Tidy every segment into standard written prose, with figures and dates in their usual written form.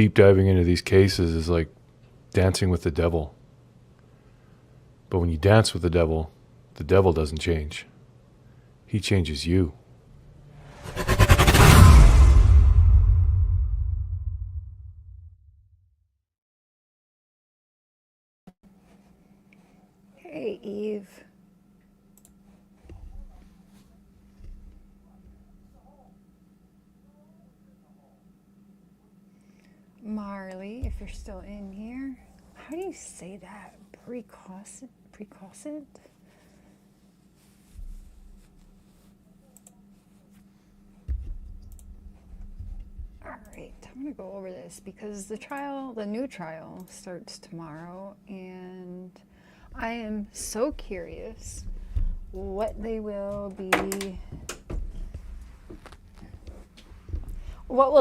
deep diving into these cases is like dancing with the devil. But when you dance with the devil doesn't change. He changes you. Hey, Eve. Marley, if you're still in here. How do you say that? Precaucent? Alright, I'm gonna go over this because the new trial starts tomorrow, and I am so curious what will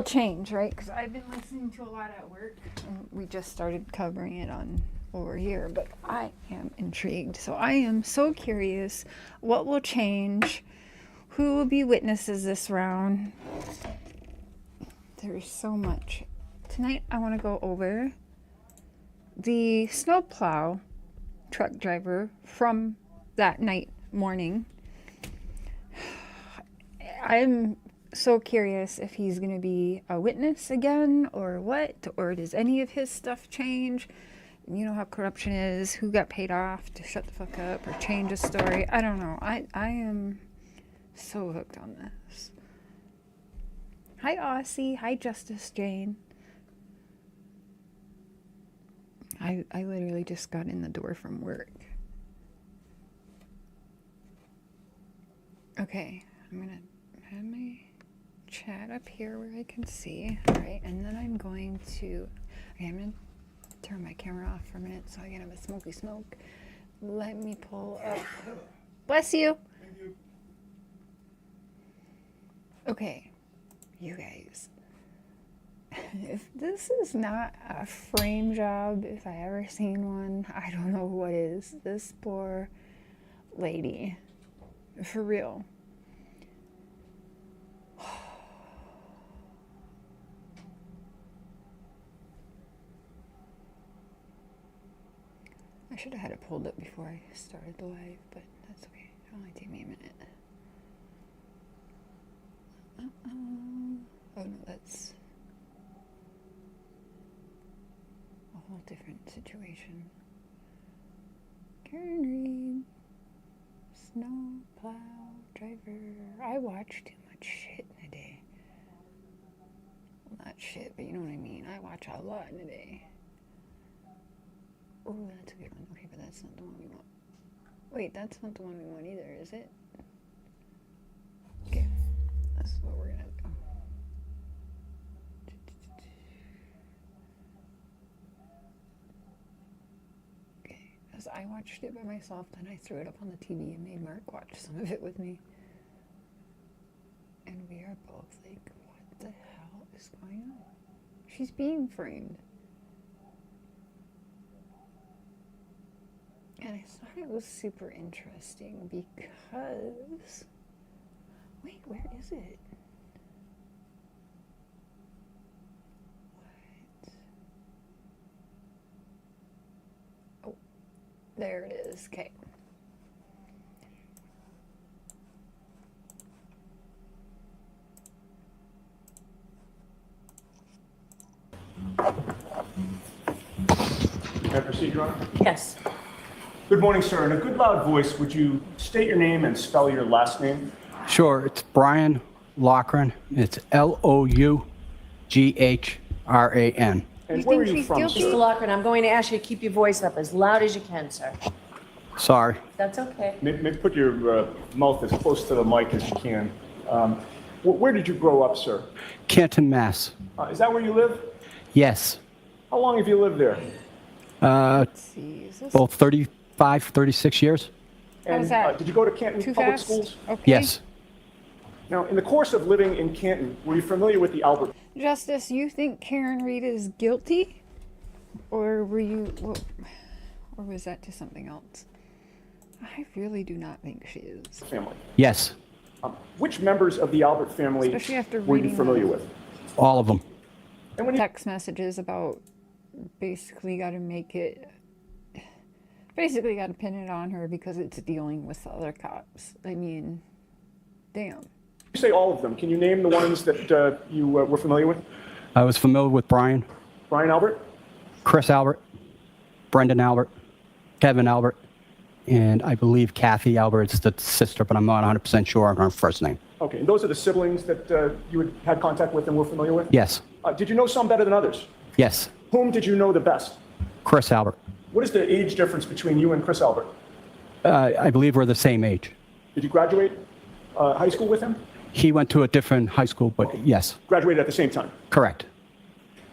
change, right? Because I've been listening to a lot at work, and we just started covering it on over here, but I am intrigued. So I am so curious what will change, who will be witnesses this round. There's so much. Tonight I want to go over the Snowplow truck driver from that morning. I'm so curious if he's going to be a witness again or what, or does any of his stuff change? You know how corruption is, who got paid off to shut the fuck up or change a story. I don't know. I am so hooked on this. Hi, Aussie. Hi, Justice Jane. I literally just got in the door from work. Okay, I'm gonna have my chat up here where I can see. All right, and then I'm going to turn my camera off for a minute so I can have a smoky smoke. Let me pull up. Bless you. Thank you. Okay, you guys. If this is not a frame job, if I ever seen one, I don't know what is. This poor lady. For real. I should have had it pulled up before I started the live, but that's okay. It'll only take me a minute. Oh no, that's a whole different situation. Karen Reed, Snowplow driver. I watch too much shit in a day. Well, not shit, but you know what I mean. I watch a lot in a day. Oh, that's a good one. Okay, but that's not the one we want. Wait, that's not the one we want either, is it? Okay, that's what we're gonna do. Okay, as I watched it by myself, then I threw it up on the TV and made Mark watch some of it with me. And we are both like, what the hell is going on? She's being framed. And I thought it was super interesting because, wait, where is it? What? Oh, there it is. Okay. May I proceed, Your Honor? Yes. Good morning, sir. In a good loud voice, would you state your name and spell your last name? Sure, it's Brian Loughran. It's Loughran. And You where are think you she's from, guilty? sir? Mr. Loughran, I'm going to ask you to keep your voice up as loud as you can, sir. Sorry. That's okay. Maybe put your mouth as close to the mic as you can. Where did you grow up, sir? Canton, Mass. Is that where you live? Yes. How long have you lived there? Let's see. Is this Both 35, 36 years? And How's that? did you go to Canton too Public fast? Schools? Okay. Yes. Now, in the course of living in Canton, were you familiar with the Albert? Justice, you think Karen Reed is guilty? Or were you, or was that just something else? I really do not think she is. family? Yes. Which members of the Albert family Especially after were you reading familiar the- with? All of them. And when you, text messages about basically got to make it, basically got to pin it on her because it's dealing with the other cops. I mean, damn. you say all of them, can you name the ones that you were familiar with? I was familiar with Brian, Brian Albert? Chris Albert, Brendan Albert, Kevin Albert, and I believe Kathy Albert's the sister, but I'm not 100% sure on her first name. Okay, and those are the siblings that you had contact with and were familiar with? Yes. Did you know some better than others? Yes. Whom did you know the best? Chris Albert. What is the age difference between you and Chris Albert? I believe we're the same age. Did you graduate high school with him? He went to a different high school, but yes, Graduated at the same time. correct.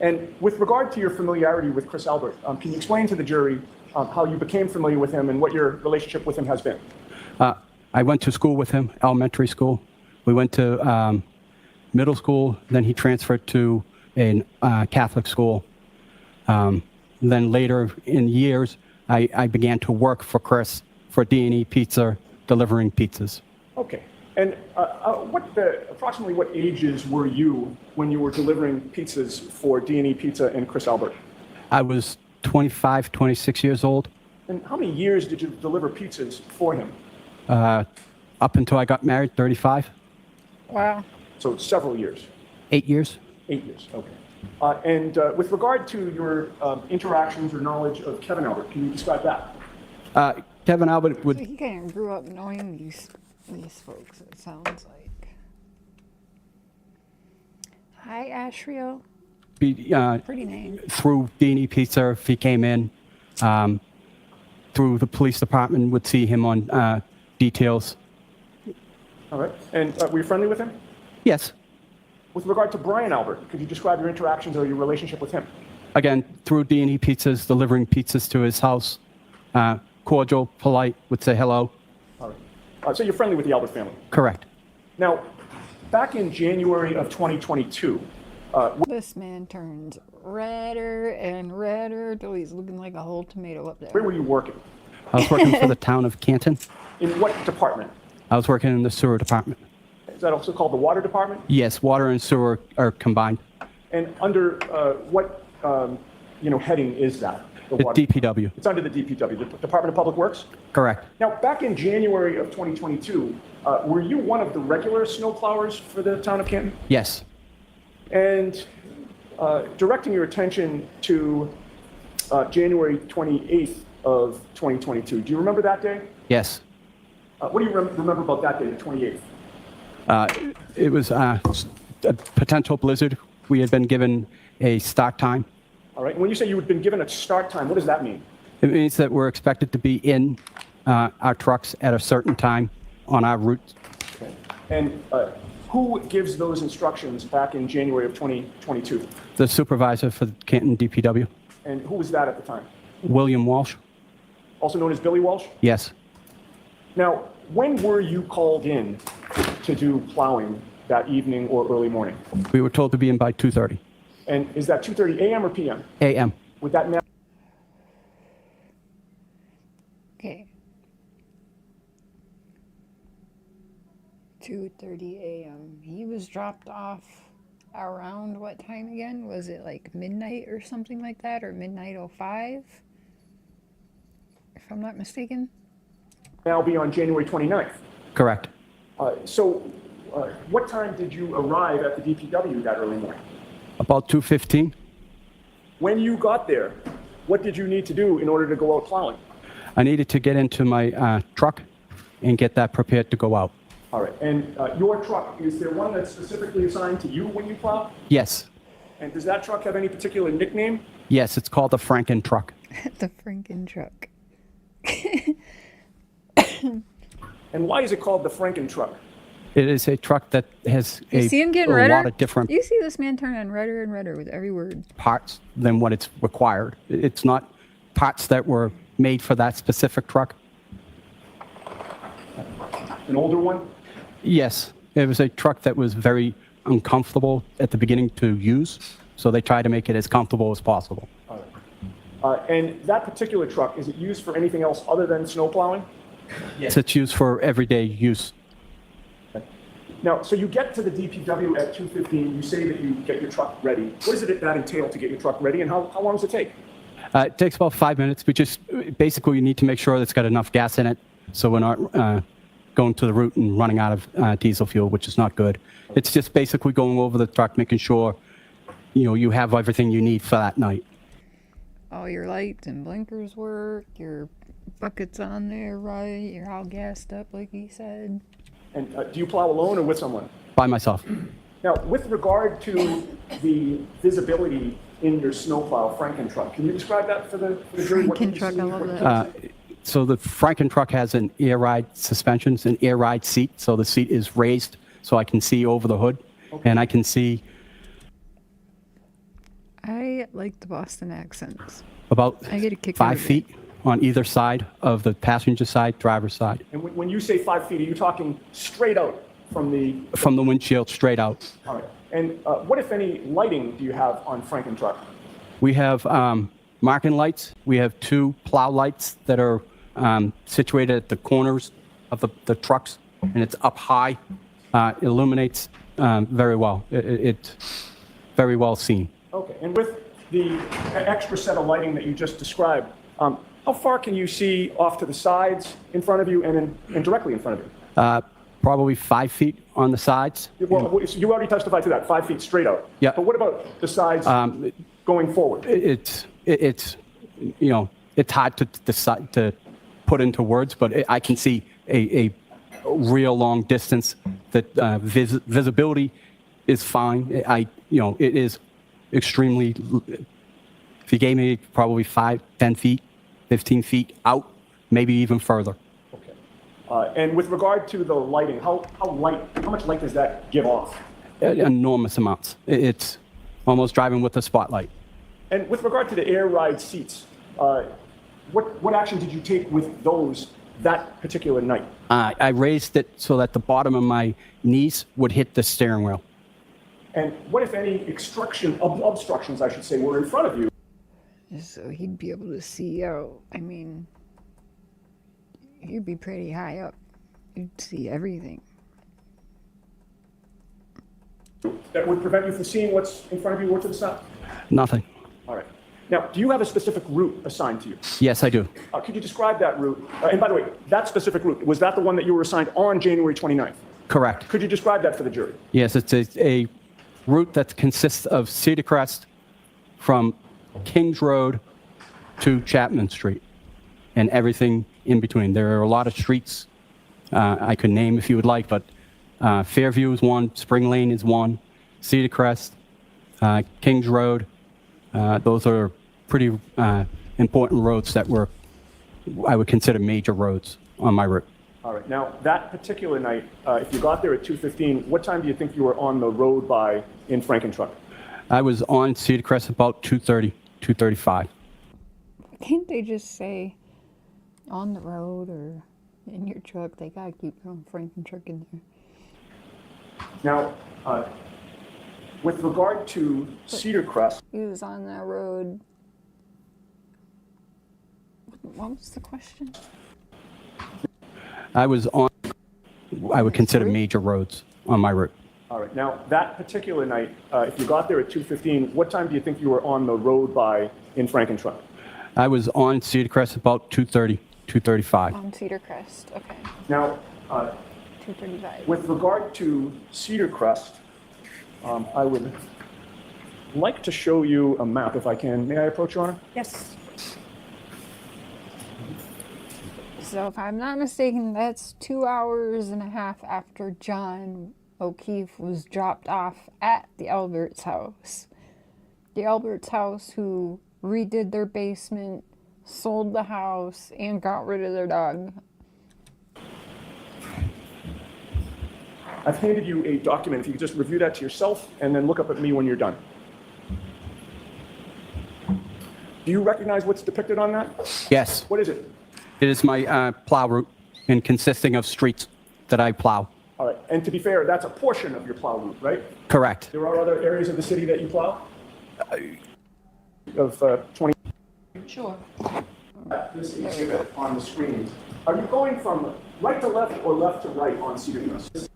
And with regard to your familiarity with Chris Albert, can you explain to the jury how you became familiar with him and what your relationship with him has been? I went to school with him, elementary school. We went to middle school. Then he transferred to a Catholic school. Then later in years, I began to work for Chris for D&E Pizza, delivering pizzas. Okay. And approximately what ages were you when you were delivering pizzas for D&E Pizza and Chris Albert? I was 25, 26 years old. And how many years did you deliver pizzas for him? Up until I got married, 35, Wow. So several years. 8 years. 8 years, okay. And with regard to your interactions or knowledge of Kevin Albert, can you describe that? Kevin Albert So would, he kind of grew up knowing these folks, it sounds like. Hi, Ashriel. be Pretty name. through D&E Pizza if he came in. Through the police department, would see him on details. All right. And were you friendly with him? Yes. With regard to Brian Albert, could you describe your interactions or your relationship with him? Again, through D&E Pizzas, delivering pizzas to his house. Cordial, polite, would say hello. All right. So you're friendly with the Albert family. Correct. Now, back in January of 2022, This man turns redder and redder till he's looking like a whole tomato up where there. were you working? I was working for the town of Canton. In what department? I was working in the sewer department. Is that also called the water department? Yes, water and sewer are combined. And under what heading is that? The water- DPW. It's under the DPW, the Department of Public Works. Correct. Now, back in January of 2022, were you one of the regular snowplowers for the town of Canton? Yes. And directing your attention to January 28th of 2022, do you remember that day? Yes. What do you remember about that day, the 28th? It was a potential blizzard. We had been given a start time. All right. And when you say you had been given a start time, what does that mean? It means that we're expected to be in our trucks at a certain time on our route. Okay. And who gives those instructions back in January of 2022? The supervisor for Canton DPW, And who was that at the time? William Walsh. Also known as Billy Walsh? Yes. Now, when were you called in to do plowing that evening or early morning? We were told to be in by 2:30 And is that 2:30 a.m. or p.m.? a.m. Would that matter? Okay. 2:30 a.m. He was dropped off around what time again? Was it like midnight or something like that, or midnight 05? If I'm not mistaken. Now be on January 29th. Correct. So what time did you arrive at the DPW that early morning? About 2:15. When you got there, what did you need to do in order to go out plowing? I needed to get into my truck and get that prepared to go out. All right. And your truck, is there one that's specifically assigned to you when you plow? Yes. And does that truck have any particular nickname? Yes, it's called the Franken truck. The Franken truck. And why is it called the Franken truck? It is a truck that has You see him getting a redder? lot of different You see this man turning redder and redder with every word. parts than what it's required. It's not parts that were made for that specific truck. An older one? Yes, it was a truck that was very uncomfortable at the beginning to use, so they tried to make it as comfortable as possible. All right. And that particular truck, is it used for anything else other than snow plowing? Yes, it's used for everyday use. Now, so you get to the DPW at 2:15, you say that you get your truck ready. What does that entail to get your truck ready, and how long does it take? It takes about 5 minutes. We just basically you need to make sure that it's got enough gas in it, so we're not going to the route and running out of diesel fuel, which is not good. It's just basically going over the truck, making sure you have everything you need for that night. All your lights and blinkers work, your bucket's on there right, you're all gassed up like he said. And do you plow alone or with someone? By myself. Now, with regard to the visibility in your snowplow Franken truck, can you describe that for the jury? What Franken you truck, see, I love what- that. So the Franken truck has an air ride suspensions, an air ride seat. So the seat is raised so I can see over the hood, and I can see I like the Boston accents. about I get a kick out 5 of it. feet on either side of the passenger side, driver's side, And when you say 5 feet, are you talking straight out from the? from the windshield straight out. All right. And what, if any, lighting do you have on Franken truck? We have marking lights. We have 2 plow lights that are situated at the corners of the trucks, and it's up high. It illuminates very well. It's very well seen. Okay. And with the extra set of lighting that you just described, how far can you see off to the sides, in front of you, and directly in front of you? Probably 5 feet on the sides. Well, you already testified to that, 5 feet straight out. Yeah. But what about the sides going forward? It's it's hard to decide to put into words, but I can see a real long distance. That visibility is fine. It is extremely. If you gave me probably 5, 10 feet, 15 feet out, maybe even further. Okay. And with regard to the lighting, how much light does that give off? Enormous amounts. It's almost driving with a spotlight. And with regard to the air ride seats, what action did you take with those that particular night? I raised it so that the bottom of my knees would hit the steering wheel. And what, if any, obstructions, I should say, were in front of you? So he'd be able to see out. I mean, you'd be pretty high up. You'd see everything. That would prevent you from seeing what's in front of you or to the side? Nothing. All right. Now, do you have a specific route assigned to you? Yes, I do. Could you describe that route? And by the way, that specific route, was that the one that you were assigned on January 29th? Correct. Could you describe that for the jury? Yes, it's a route that consists of Cedar Crest from Kings Road to Chapman Street and everything in between. There are a lot of streets I could name if you would like, but Fairview is one, Spring Lane is one, Cedar Crest, Kings Road. Those are pretty important roads that I would consider major roads on my route. All right. Now, that particular night, if you got there at 2:15, what time do you think you were on the road by in Franken truck? I was on Cedar Crest about 2:30, 2:35. Can't they just say on the road or in your truck? They gotta keep their own Franken truck in there. Now, with regard to Cedar Crest, He was on that road. What was the question? I was on, I would consider major roads on my route. all right. Now, that particular night, if you got there at 2:15, what time do you think you were on the road by in Franken truck? I was on Cedar Crest about 2:30, 2:35. On Cedar Crest. Okay. Now, 2:35. with regard to Cedar Crest, I would like to show you a map if I can. May I approach, Your Honor? Yes. So if I'm not mistaken, that's 2 hours and a half after John O'Keefe was dropped off at the Alberts' house. The Alberts' house who redid their basement, sold the house, and got rid of their dog. I've handed you a document. If you could just review that to yourself and then look up at me when you're done. Do you recognize what's depicted on that? Yes, What is it? it is my plow route and consisting of streets that I plow. All right. And to be fair, that's a portion of your plow route, right? Correct. There are other areas of the city that you plow? Of 20. Sure. This exhibit on the screen. Are you going from right to left or left to right on Cedar Crest?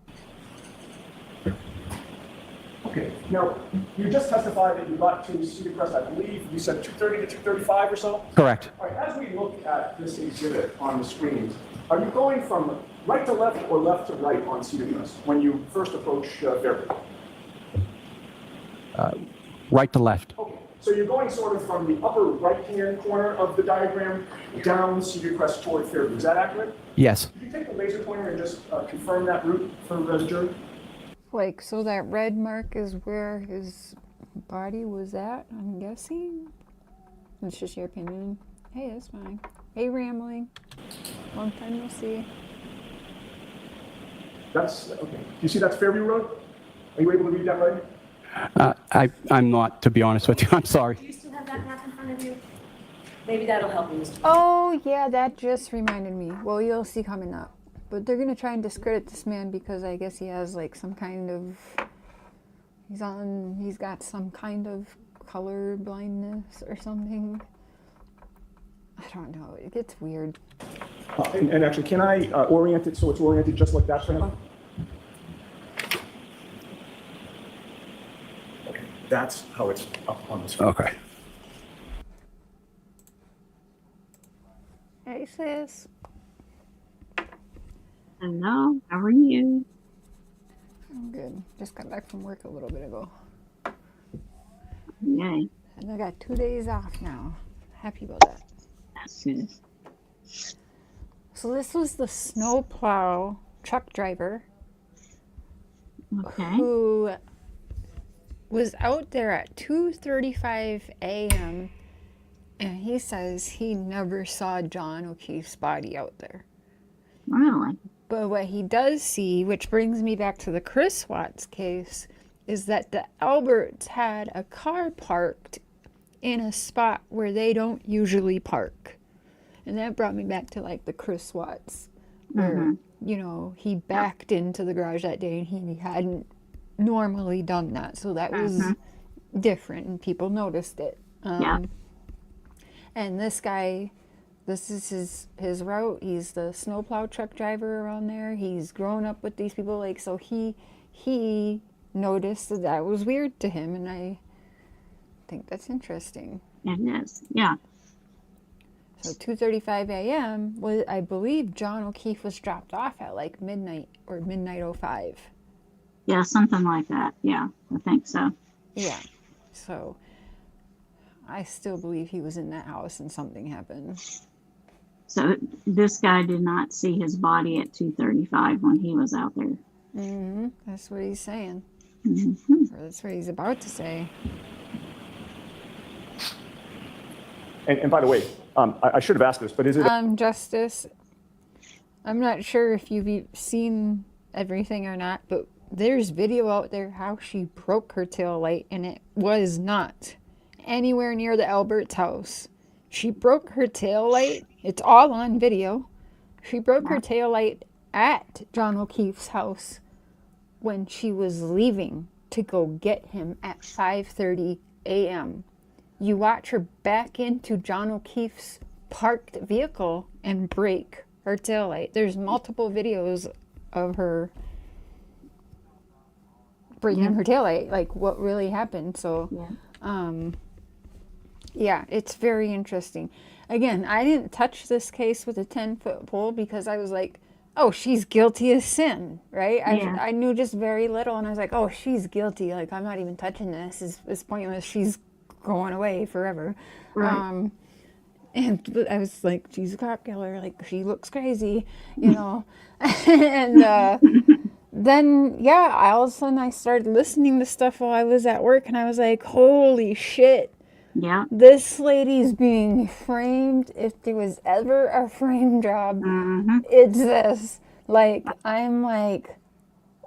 Now, you just testified that you got to Cedar Crest, I believe, you said 2:30 to 2:35 or so? Correct. All right, as we look at this exhibit on the screens, are you going from right to left or left to right on Cedar Crest when you first approach Fairview? Right to left. Okay, so you're going sort of from the upper right-hand corner of the diagram down Cedar Crest toward Fairview. Is that accurate? Yes. Could you take the laser pointer and just confirm that route for the jury? Like, so that red mark is where his body was at, I'm guessing? It's just your opinion. Hey, that's fine. Hey, Rambling. Long time no see. That's, okay. Do you see that's Fairview Road? Are you able to read that right? I'm not, to be honest with you. I'm sorry. Do you still have that map in front of you? Maybe that'll help you, Mr. Oh, yeah, that just reminded me. Well, you'll see coming up. But they're gonna try and discredit this man because I guess he has like some kind of, he's got some kind of color blindness or something. I don't know, it gets weird. And actually, can I orient it so it's oriented just like that for him? Okay, that's how it's up on the screen. Okay. Hey, sis. Hello, how are you? I'm good. Just got back from work a little bit ago. Yay, And I got 2 days off now. Happy about that. that's good. So this was the Snowplow truck driver Okay. who was out there at 2:35 a.m. and he says he never saw John O'Keefe's body out there. Really? But what he does see, which brings me back to the Chris Watts case, is that the Alberts had a car parked in a spot where they don't usually park. And that brought me back to like the Chris Watts, where, you know, he backed into the garage that day and he hadn't normally done that. So that was different and people noticed it. Yeah. And this guy, this is his route. He's the snowplow truck driver around there. He's grown up with these people. Like, so he noticed that that was weird to him. And I think that's interesting. It is. Yeah. So 2:35 a.m. was, I believe, John O'Keefe was dropped off at like midnight or midnight 05. Yeah, something like that. Yeah, I think so. Yeah. So I still believe he was in that house and something happened. So this guy did not see his body at 2:35 when he was out there. That's what he's saying. Mm-hmm. Or that's what he's about to say. And by the way, I should have asked this, but is it? Justice, I'm not sure if you've seen everything or not, but there's video out there how she broke her tail light, and it was not anywhere near the Albert's house. She broke her tail light. It's all on video. She broke her tail light at John O'Keefe's house when she was leaving to go get him at 5:30 a.m. You watch her back into John O'Keefe's parked vehicle and break her taillight. There's multiple videos of her breaking her taillight, like what really happened. So, yeah, it's very interesting. Again, I didn't touch this case with a 10-foot pole because I was like, oh, she's guilty as sin, right? I knew just very little, and I was like, oh, she's guilty. Like, I'm not even touching this. It's pointless. She's going away forever. Right. And I was like, she's a cop killer. Like, she looks crazy, you know. And then, yeah, all of a sudden I started listening to stuff while I was at work, and I was like, holy shit. Yeah. This lady's being framed. If there was ever a frame job, it's this. Like, I'm like,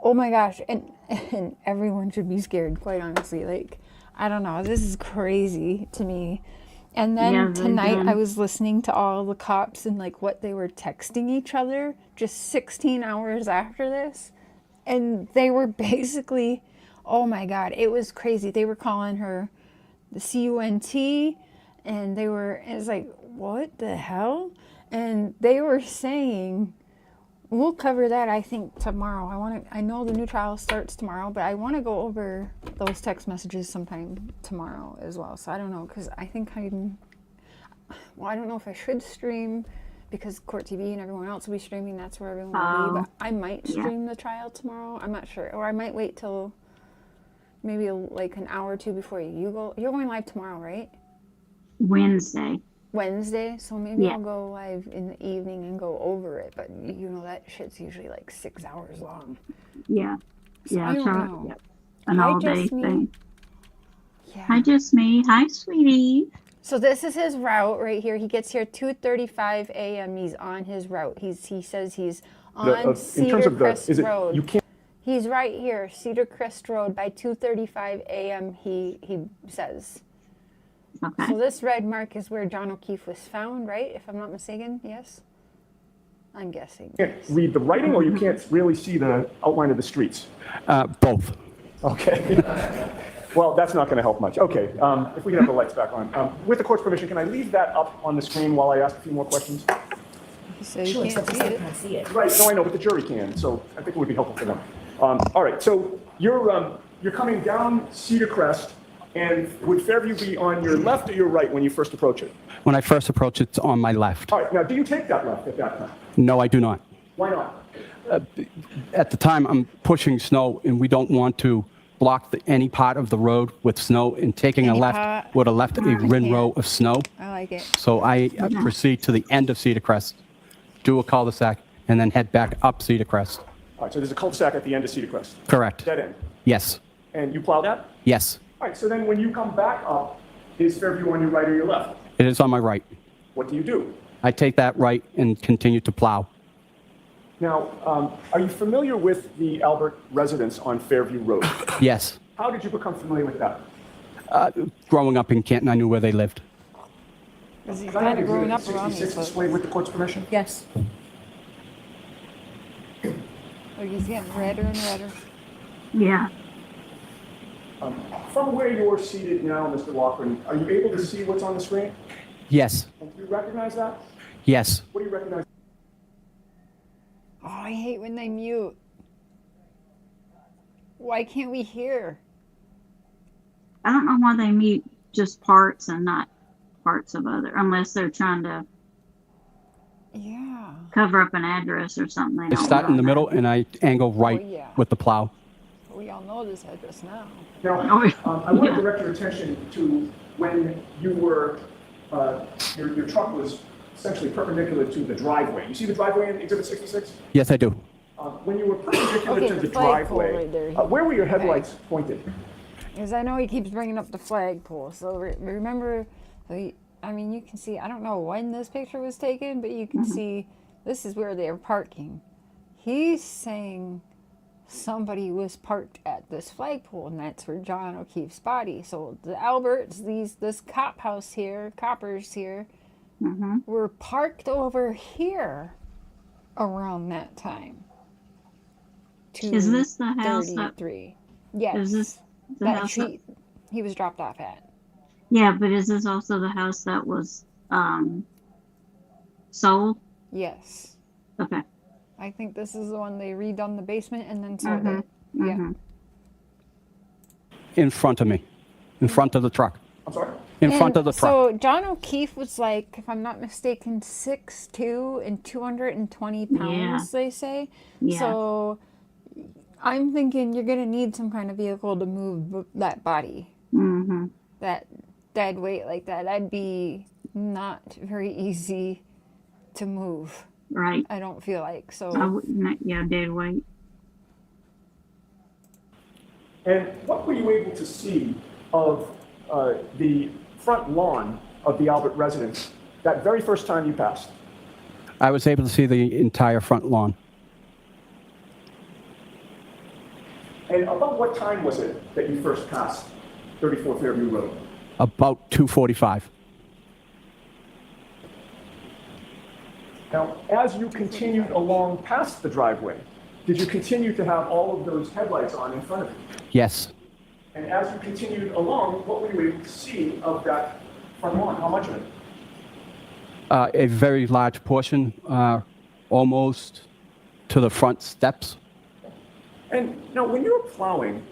oh my gosh. And everyone should be scared, quite honestly. Like, I don't know. This is crazy to me. And then tonight I was listening to all the cops and like what they were texting each other just 16 hours after this. And they were basically, oh my God, it was crazy. They were calling her the CUNT, and it was like, what the hell? And they were saying, We'll cover that, I think, tomorrow. I know the new trial starts tomorrow, but I want to go over those text messages sometime tomorrow as well. So I don't know, because I think I don't know if I should stream because Court TV and everyone else will be streaming. That's where everyone will be. But I might stream the trial tomorrow. I'm not sure. Or I might wait till maybe like an hour or two before you go. You're going live tomorrow, right? Wednesday. Wednesday, so maybe Yeah. I'll go live in the evening and go over it, but you know that shit's usually like 6 hours long. Yeah. So Yeah. I don't Try, know. yep. An Hi, all day Just Me. thing. Yeah. Hi, Just Me. Hi, sweetie. So this is his route right here. He gets here 2:35 a.m. He's on his route. He says he's on Cedar Crest Road. you can't. He's right here, Cedar Crest Road by 2:35 a.m. He says. Okay. So this red mark is where John O'Keefe was found, right? If I'm not mistaken, yes? I'm guessing. Can't read the writing, or you can't really see the outline of the streets. Both. Okay. Well, that's not going to help much. Okay, if we can have the lights back on. With the court's permission, can I leave that up on the screen while I ask a few more questions? So you Sure, can't except see you it. can't see it. Right, no, I know, but the jury can, so I think it would be helpful for them. All right, so you're coming down Cedar Crest, and would Fairview be on your left or your right when you first approach it? When I first approach, it's on my left. All right, now, do you take that left at that time? No, I do not. Why not? At the time, I'm pushing snow, and we don't want to block any part of the road with snow, and taking a Any left part. would have left a rin row of snow. I like it. So I proceed to the end of Cedar Crest, do a cul-de-sac, and then head back up Cedar Crest. All right, so there's a cul-de-sac at the end of Cedar Crest. Correct. Dead end. Yes. And you plow that? Yes. All right, so then when you come back up, is Fairview on your right or your left? It is on my right. What do you do? I take that right and continue to plow. Now, are you familiar with the Albert residence on Fairview Road? Yes. How did you become familiar with that? Growing up in Canton, I knew where they lived. Because he's Can I have kind of growing up Exhibit around me. 66 So displayed with the court's permission? Yes. like he's getting redder and redder. Yeah. From where you're seated now, Mr. Walker, are you able to see what's on the screen? Yes. And do you recognize that? Yes. What do you recognize? Oh, I hate when they mute. Why can't we hear? I don't know why they mute just parts and not parts of other, unless they're trying to Yeah. cover up an address or something. They I don't start in want the that. middle, and I angle right yeah. with the plow. We all know this address now. Now, I want to direct your attention to when you were, your truck was essentially perpendicular to the driveway. You see the driveway in Exhibit 66? Yes, I do. When you were perpendicular Okay, to the the flagpole driveway, right there. where were your headlights pointed? Because I know he keeps bringing up the flagpole. So remember, I mean, you can see, I don't know when this picture was taken, but you can see this is where they're parking. He's saying somebody was parked at this flagpole, and that's where John O'Keefe's body. So the Alberts, this coppers here, were parked over here around that time. Is this the house that? 2:33. Yes. Is this the that house that? he was dropped off at. Yeah, but is this also the house that was sold? Yes. Okay. I think this is the one they redone the basement and then sold it. Yeah. In front of me. In front of the truck. I'm sorry? In front of the truck. So John O'Keefe was like, if I'm not mistaken, 6'2" and 220 pounds, they say. Yeah. So I'm thinking you're going to need some kind of vehicle to move that body. That dead weight like that. That'd be not very easy to move. Right. I don't feel like. So I wouldn't, yeah, dead weight. And what were you able to see of the front lawn of the Albert residence that very first time you passed? I was able to see the entire front lawn. And about what time was it that you first passed 34 Fairview Road? About 2:45. Now, as you continued along past the driveway, did you continue to have all of those headlights on in front of you? Yes. And as you continued along, what were you able to see of that front lawn? How much of it? A very large portion, almost to the front steps. And now, when you're plowing,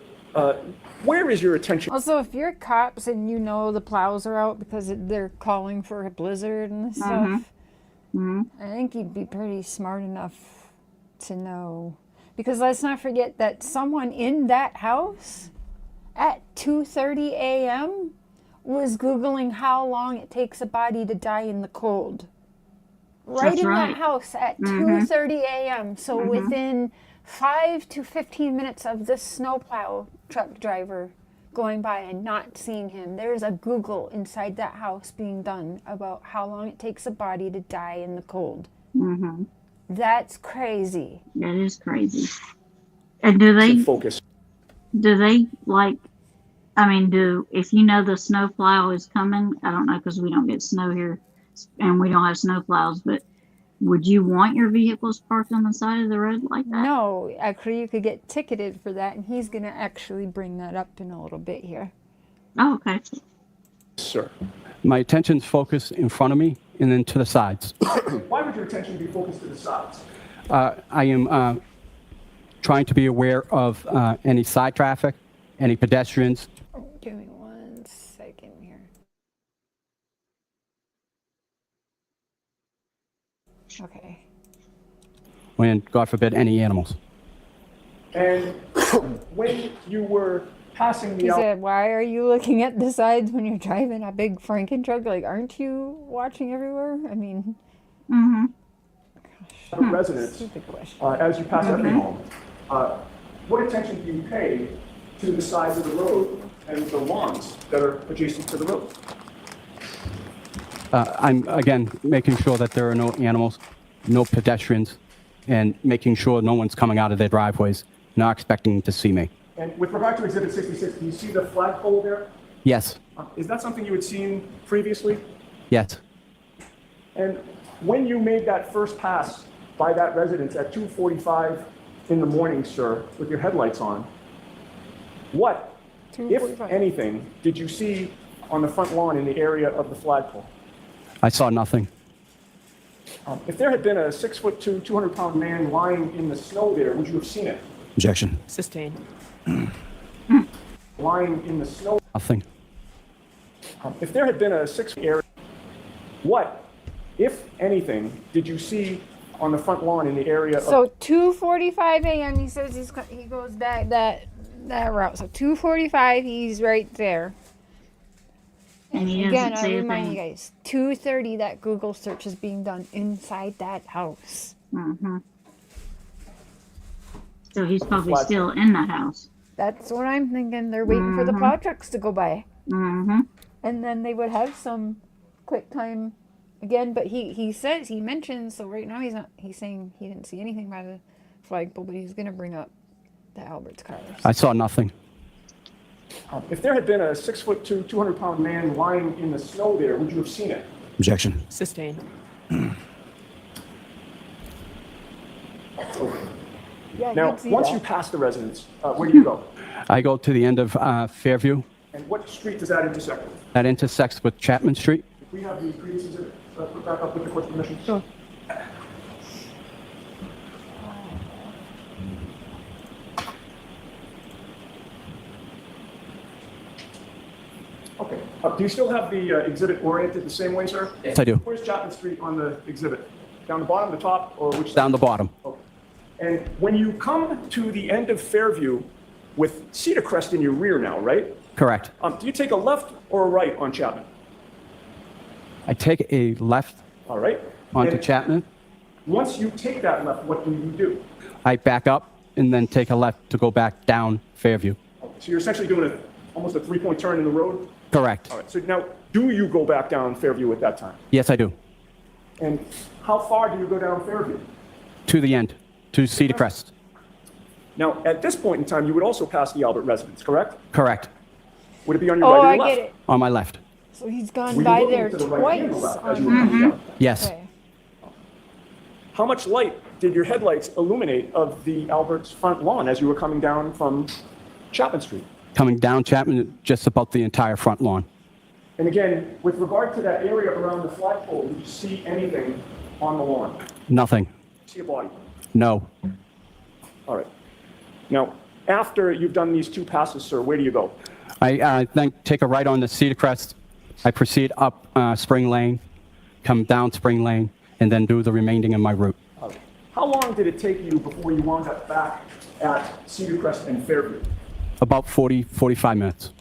where is your attention? Also, if you're cops and you know the plows are out because they're calling for a blizzard and stuff, I think you'd be pretty smart enough to know. Because let's not forget that someone in that house at 2:30 a.m. was Googling how long it takes a body to die in the cold. Right That's in right. that house at 2:30 a.m. So within 5 to 15 minutes of this snowplow truck driver going by and not seeing him, there's a Google inside that house being done about how long it takes a body to die in the cold. That's crazy. That is crazy. And do they Focus. like? I mean, if you know the snow plow is coming? I don't know because we don't get snow here, and we don't have snow plows. But would you want your vehicles parked on the side of the road like that? No, actually, you could get ticketed for that, and he's going to actually bring that up in a little bit here. Oh, okay. Sir. My attention's focused in front of me and then to the sides. Why would your attention be focused to the sides? I am trying to be aware of any side traffic, any pedestrians. Give me 1 second here. Okay. And, God forbid, any animals. And when you were passing He the said, why are you looking at the sides when you're driving a big Franken truck? Like, aren't you watching everywhere? I mean, Albert residence, stupid question. as you pass every home, what attention do you pay to the sides of the road and the lawns that are adjacent to the road? I'm, again, making sure that there are no animals, no pedestrians, and making sure no one's coming out of their driveways, not expecting to see me. And with regard to Exhibit 66, do you see the flagpole there? Yes, Is that something you had seen previously? yes. And when you made that first pass by that residence at 2:45 in the morning, sir, with your headlights on, what, if 2:45. anything, did you see on the front lawn in the area of the flagpole? I saw nothing. If there had been a 6'2", 200-pound man lying in the snow there, would you have seen it? Objection. Sustained. Lying in the snow. Nothing. If there had been a 6 area, what, if anything, did you see on the front lawn in the area of... So 2:45 a.m. He says he goes back that route. So 2:45, he's right there. And he Again, doesn't I say a remind you thing. guys, 2:30. That Google search is being done inside that house. So he's probably still in that house. That's what I'm thinking. They're waiting for the plow trucks to go by, and then they would have some quick time again. But he mentions. So right now he's saying he didn't see anything by the flagpole, but he's gonna bring up the Albert's cars. I saw nothing. If there had been a 6'2", 200-pound man lying in the snow there, would you have seen it? Objection. Sustained. Yeah, Now, you'd see once that. you pass the residence, where do you go? I go to the end of Fairview. And what street does that intersect with? That intersects with Chapman Street. If we have the previous exhibit put back up with the court's permission. Sure. Okay. Do you still have the exhibit oriented the same way, sir? Yes, I do. Where's Chapman Street on the exhibit? Down the bottom, the top, or which side? Down the bottom. Okay. And when you come to the end of Fairview with Cedar Crest in your rear now, right? Correct. Do you take a left or a right on Chapman? I take a left All right. onto And Chapman. Once you take that left, what do you do? I back up and then take a left to go back down Fairview. So you're essentially doing almost a three-point turn in the road? Correct. All right. So now, do you go back down Fairview at that time? Yes, I do. And how far do you go down Fairview? To the end, to Cedar Crest. Now, at this point in time, you would also pass the Albert residence, correct? Correct. Would it be on your Oh, right or I your left? get it. On my left. So he's gone Were you by looking there to the right and the twice. left as you were coming down? Yes. Okay. How much light did your headlights illuminate of the Albert's front lawn as you were coming down from Chapman Street? Coming down Chapman, just about the entire front lawn. And again, with regard to that area around the flagpole, did you see anything on the lawn? Nothing. See a body? No. All right. Now, after you've done these 2 passes, sir, where do you go? I then take a right on the Cedar Crest. I proceed up Spring Lane, come down Spring Lane, and then do the remaining of my route. All right. How long did it take you before you wound up back at Cedar Crest and Fairview? About 45 minutes.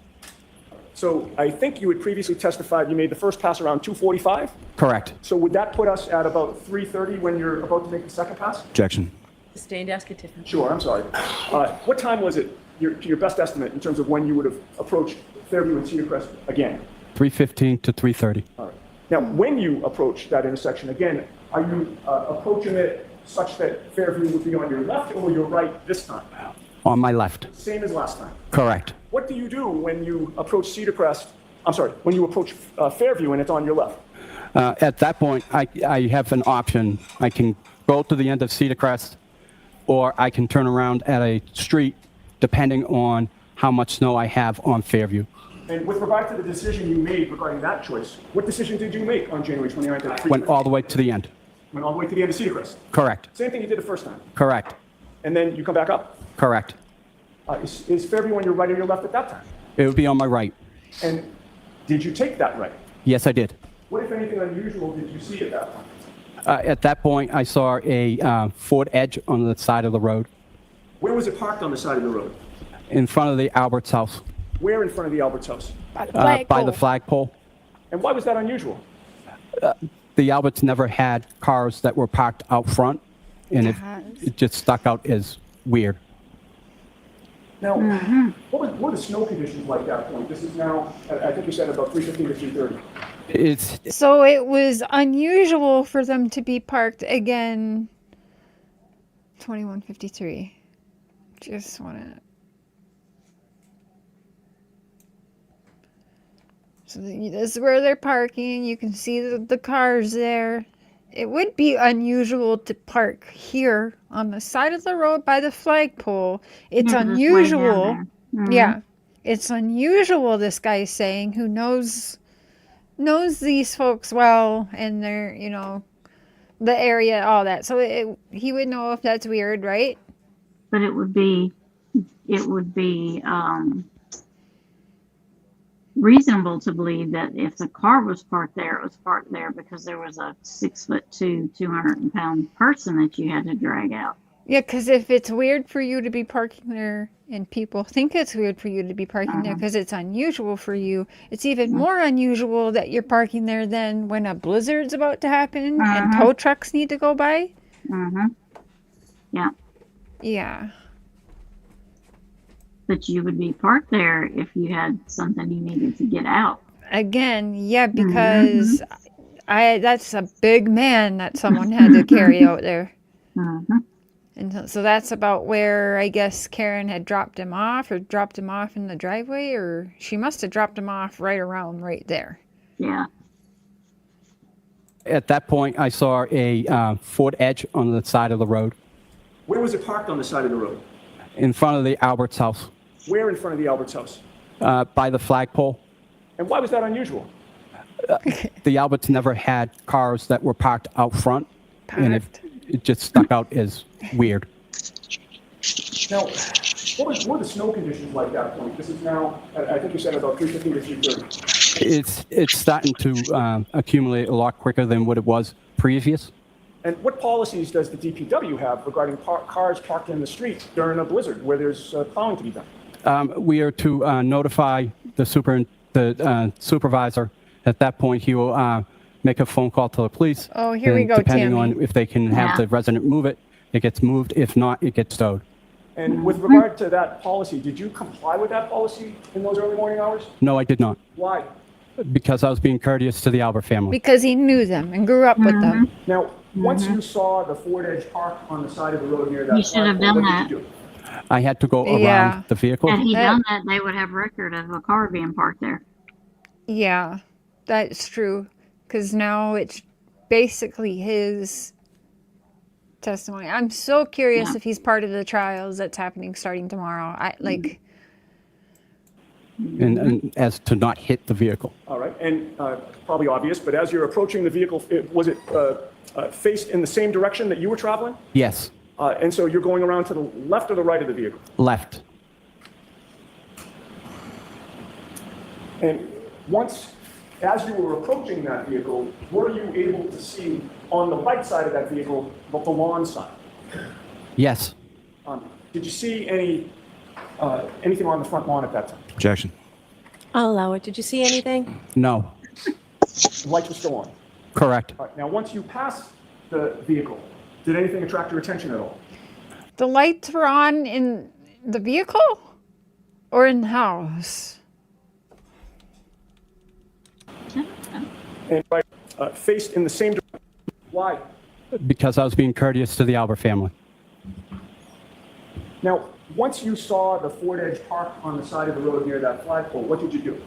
So I think you had previously testified you made the first pass around 2:45. Correct. So would that put us at about 3:30 when you're about to make the second pass? Objection. Sustained, ask it, Tiffany. Sure, I'm sorry. What time was it, to your best estimate, in terms of when you would have approached Fairview and Cedar Crest again? 3:15 to 3:30. All right. Now, when you approach that intersection again, are you approaching it such that Fairview would be on your left or your right this time? On my left. Same as last time. Correct. What do you do when you approach Cedar Crest? I'm sorry, when you approach Fairview and it's on your left? At that point, I have an option. I can go to the end of Cedar Crest, or I can turn around at a street, depending on how much snow I have on Fairview. And with regard to the decision you made regarding that choice, what decision did you make on January 29th at 3:30? Went all the way to the end. Went all the way to the end of Cedar Crest. Correct. Same thing you did the first time. Correct. And then you come back up. Correct. Is Fairview on your right or your left at that time? It would be on my right. And did you take that right? Yes, I did. What, if anything, unusual did you see at that point? At that point, I saw a Ford Edge on the side of the road, Where was it parked on the side of the road? in front of the Alberts house, Where in front of the Alberts house? by the flagpole. And why was that unusual? The Alberts never had cars that were parked out front, and it just stuck out as weird. Now, what were the snow conditions like at that point? This is now, I think you said about 3:15 to 3:30. It's So it was unusual for them to be parked again. 2153. Just want to. So this is where they're parking. You can see the cars there. It would be unusual to park here on the side of the road by the flagpole. It's Yeah, just way down unusual. there. Mhm. Yeah. It's unusual, this guy's saying, who knows these folks well, and they're, the area, all that. So he would know if that's weird, right? But it would be reasonable to believe that if the car was parked there, it was parked there because there was a 6'2", 200-pound person that you had to drag out. Yeah, because if it's weird for you to be parking there and people think it's weird for you to be parking there because it's unusual for you, it's even more unusual that you're parking there than when a blizzard's about to happen and tow trucks need to go by. Yeah. Yeah. But you would be parked there if you had something you needed to get out. Again, yeah, because that's a big man that someone had to carry out there. And so that's about where I guess Karen had dropped him off in the driveway, or she must have dropped him off right around right there. Yeah. At that point, I saw a Ford Edge on the side of the road, Where was it parked on the side of the road? in front of the Alberts house, Where in front of the Alberts house? by the flagpole. And why was that unusual? The Alberts never had cars that were parked out front, and it just stuck out as weird. Now, what were the snow conditions like at that point? This is now, I think you said about 3:15 to 3:30. It's starting to accumulate a lot quicker than what it was previous. And what policies does the DPW have regarding cars parked in the street during a blizzard where there's plowing to be done? We are to notify the supervisor. At that point, he will make a phone call to the police. Oh, here we and go, depending Tammy. on if they can have Yeah. the resident move it, it gets moved. If not, it gets towed. And with regard to that policy, did you comply with that policy in those early morning hours? No, I did not, Why? because I was being courteous to the Albert family. Because he knew them and grew up with them. Now, once you saw the Ford Edge parked on the side of the road near that, You should have done what did you do? I had to go Yeah. around the vehicle. Had he done that, they would have record of a car being parked there. Yeah, that's true. Because now it's basically his testimony. I'm so curious Yeah. if he's part of the trials that's happening starting tomorrow. and as to not hit the vehicle. All right, and probably obvious, but as you're approaching the vehicle, was it faced in the same direction that you were traveling? Yes, And so you're going around to the left or the right of the vehicle? Left. And once, as you were approaching that vehicle, were you able to see on the right side of that vehicle the lawn sign? Yes. Did you see anything on the front lawn at that time? Objection. I'll allow it. Did you see anything? No. The lights were still on. Correct. All right, now, once you passed the vehicle, did anything attract your attention at all? The lights were on in the vehicle or in the house? And faced in the same direction? Why? Because I was being courteous to the Albert family. Now, once you saw the Ford Edge parked on the side of the road near that flagpole, what did you do?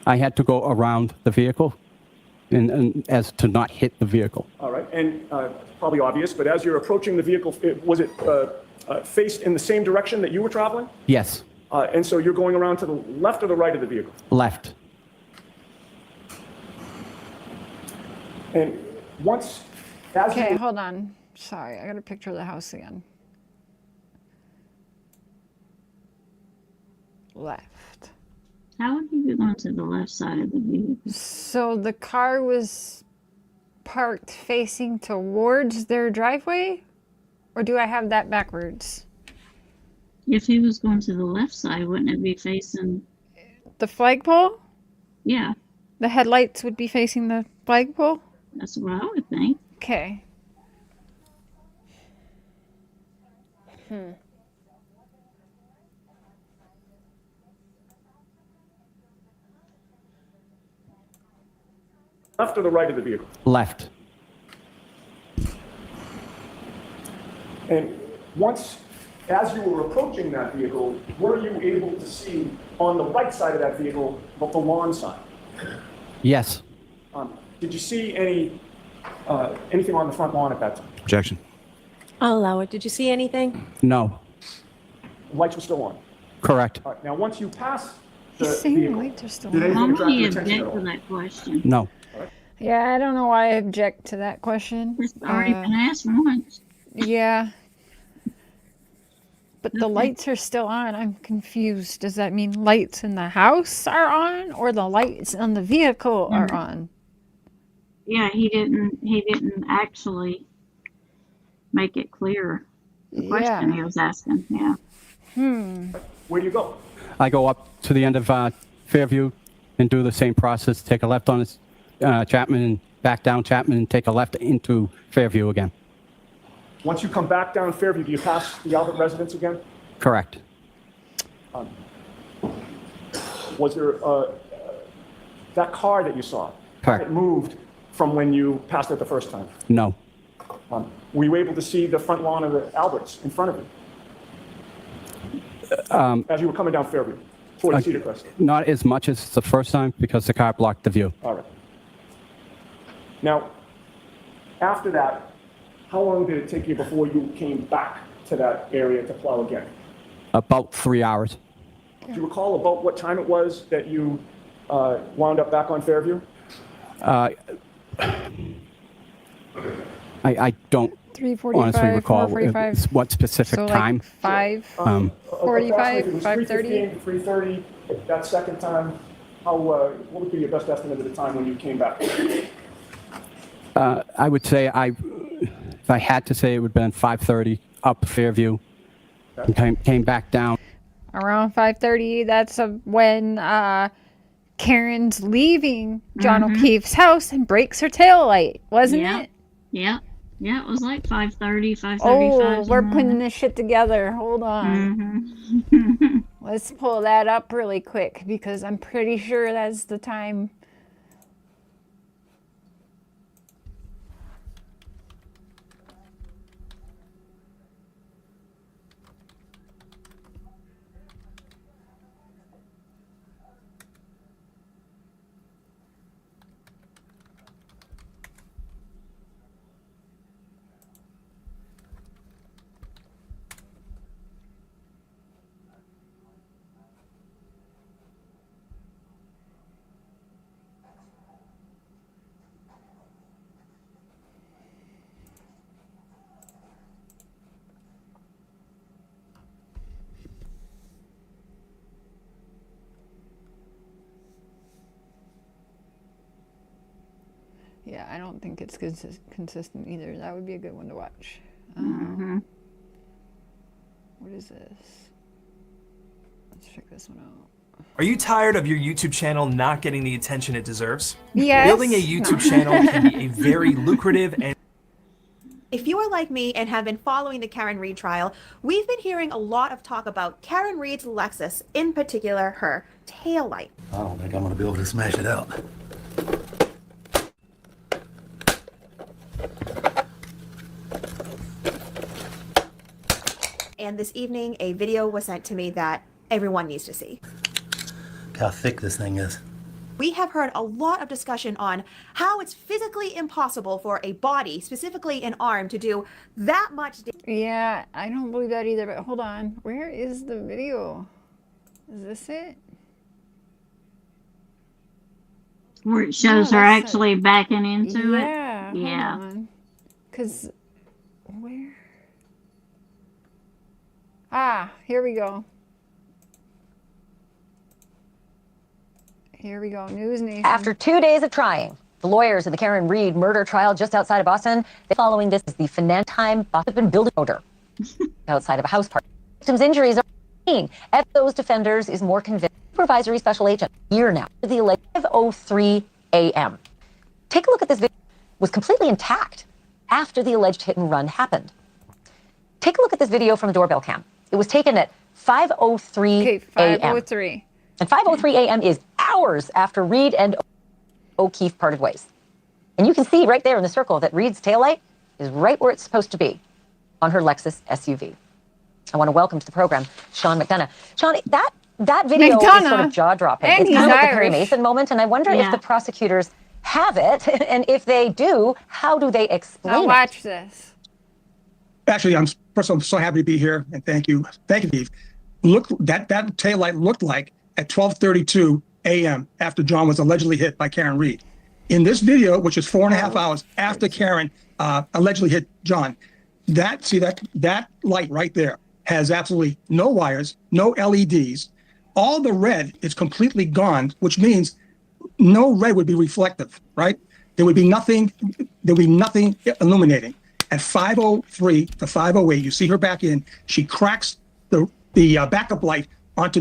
I had to go around the vehicle and as to not hit the vehicle. All right, and probably obvious, but as you're approaching the vehicle, was it faced in the same direction that you were traveling? Yes. And so you're going around to the left or the right of the vehicle? Left. And once, as Okay, you... hold on. Sorry, I got a picture of the house again. Left. How would you be going to the left side of the vehicle? So the car was parked facing towards their driveway? Or do I have that backwards? If he was going to the left side, wouldn't it be facing? The flagpole? Yeah, The headlights would be facing the flagpole? that's what I would think. Okay. Left or the right of the vehicle? Left. And once, as you were approaching that vehicle, were you able to see on the right side of that vehicle the lawn sign? Yes. Did you see anything on the front lawn at that time? Objection. I'll allow it. Did you see anything? No. The lights were still on. Correct. All right, now, once you pass the He's saying the vehicle, lights are still did on. anything Why attract would you your attention at object to all? that question? No. Yeah, I don't know why I object to that question. It's already been asked once. Yeah. But the Okay. lights are still on. I'm confused. Does that mean lights in the house are on or the lights on the vehicle are on? Yeah, he didn't actually make it clear. The question he was asking, yeah. Where do you go? I go up to the end of Fairview and do the same process, take a left on Chapman and back down Chapman and take a left into Fairview again. Once you come back down Fairview, do you pass the Albert residence again? Correct. Was there that car that you saw? Correct. It moved from when you passed it the first time. No. Were you able to see the front lawn of the Alberts in front of you? As you were coming down Fairview toward Cedar Crest. Not as much as the first time because the car blocked the view. All right. Now, after that, how long did it take you before you came back to that area to plow again? About 3 hours. Do you recall about what time it was that you wound up back on Fairview? I don't 3:45, honestly recall 4:45. what specific So time. like 5. Um, 45, Approximately, it was 5:30? 3:15, 3:30. That second time, what would be your best estimate of the time when you came back? I would say if I had to say, it would have been 5:30 up Fairview, and came back down. Around 5:30, that's when Karen's leaving John O'Keefe's house and breaks her tail light, wasn't Yeah. it? Yeah. Yeah, it was like 5:30, 5:35. Oh, we're putting this shit together. Hold on. Let's pull that up really quick because I'm pretty sure that's the time. Yeah, I don't think it's consistent either. That would be a good one to watch. What is this? Let's check this one out. Are you tired of your YouTube channel not getting the attention it deserves? Yes. Building a YouTube channel can be a very lucrative and If you are like me and have been following the Karen Reed trial, we've been hearing a lot of talk about Karen Reed's Lexus, in particular her taillight. I don't think I'm gonna be able to smash it out. And this evening, a video was sent to me that everyone needs to see. Look how thick this thing is. We have heard a lot of discussion on how it's physically impossible for a body, specifically an arm, to do that much damage. Yeah, I don't believe that either, but hold on. Where is the video? Is this it? Where it shows No, her that's actually backing into it. Yeah. Yeah. Hold on. Because where? Ah, here we go. Here we go. News Nation. After 2 days of trying, the lawyers in the Karen Reed murder trial just outside of Boston, following this is the finance time Boston building motor outside of a house party. Victims' injuries are being at those defenders is more convinced. Supervisory special agent here now to the 5:03 a.m. Take a look at this video. It was completely intact after the alleged hit and run happened. Take a look at this video from the doorbell cam. It was taken at 5:03 Okay, a.m. 5:03. And 5:03 a.m. is hours after Reed and O'Keefe parted ways. And you can see right there in the circle that Reed's taillight is right where it's supposed to be on her Lexus SUV. I want to welcome to the program Sean McDonough. Sean, that video is sort of jaw-dropping. And It's he's kind of like the Perry Irish. Mason moment, and I wonder if the prosecutors have it, and if they do, how do they explain Now it? watch this. Actually, first of all, I'm so happy to be here, and thank you, Steve. Look, that taillight looked like at 12:32 a.m. after John was allegedly hit by Karen Reed. In this video, which is 4.5 hours after Karen allegedly hit John, that light right there has absolutely no wires, no LEDs. All the red is completely gone, which means no red would be reflective, right? There would be nothing illuminating. At 5:03 to 5:08, you see her back in. She cracks the backup light onto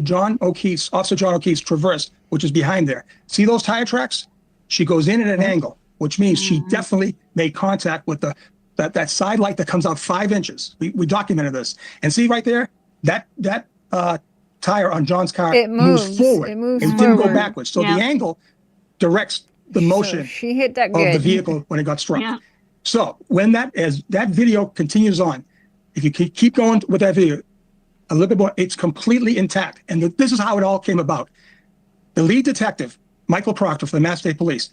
Officer John O'Keefe's Traverse, which is behind there. See those tire tracks? She goes in at an angle, which means she definitely made contact with that side light that comes out 5 inches. We documented this. And see right there, that tire on John's car moves forward. It moves didn't forward. go backwards. So the angle directs the motion So she hit that of the good. vehicle when it got struck. Yeah. So as that video continues on, if you keep going with that video a little bit more, it's completely intact. And this is how it all came about. The lead detective, Michael Proctor for the Mass State Police,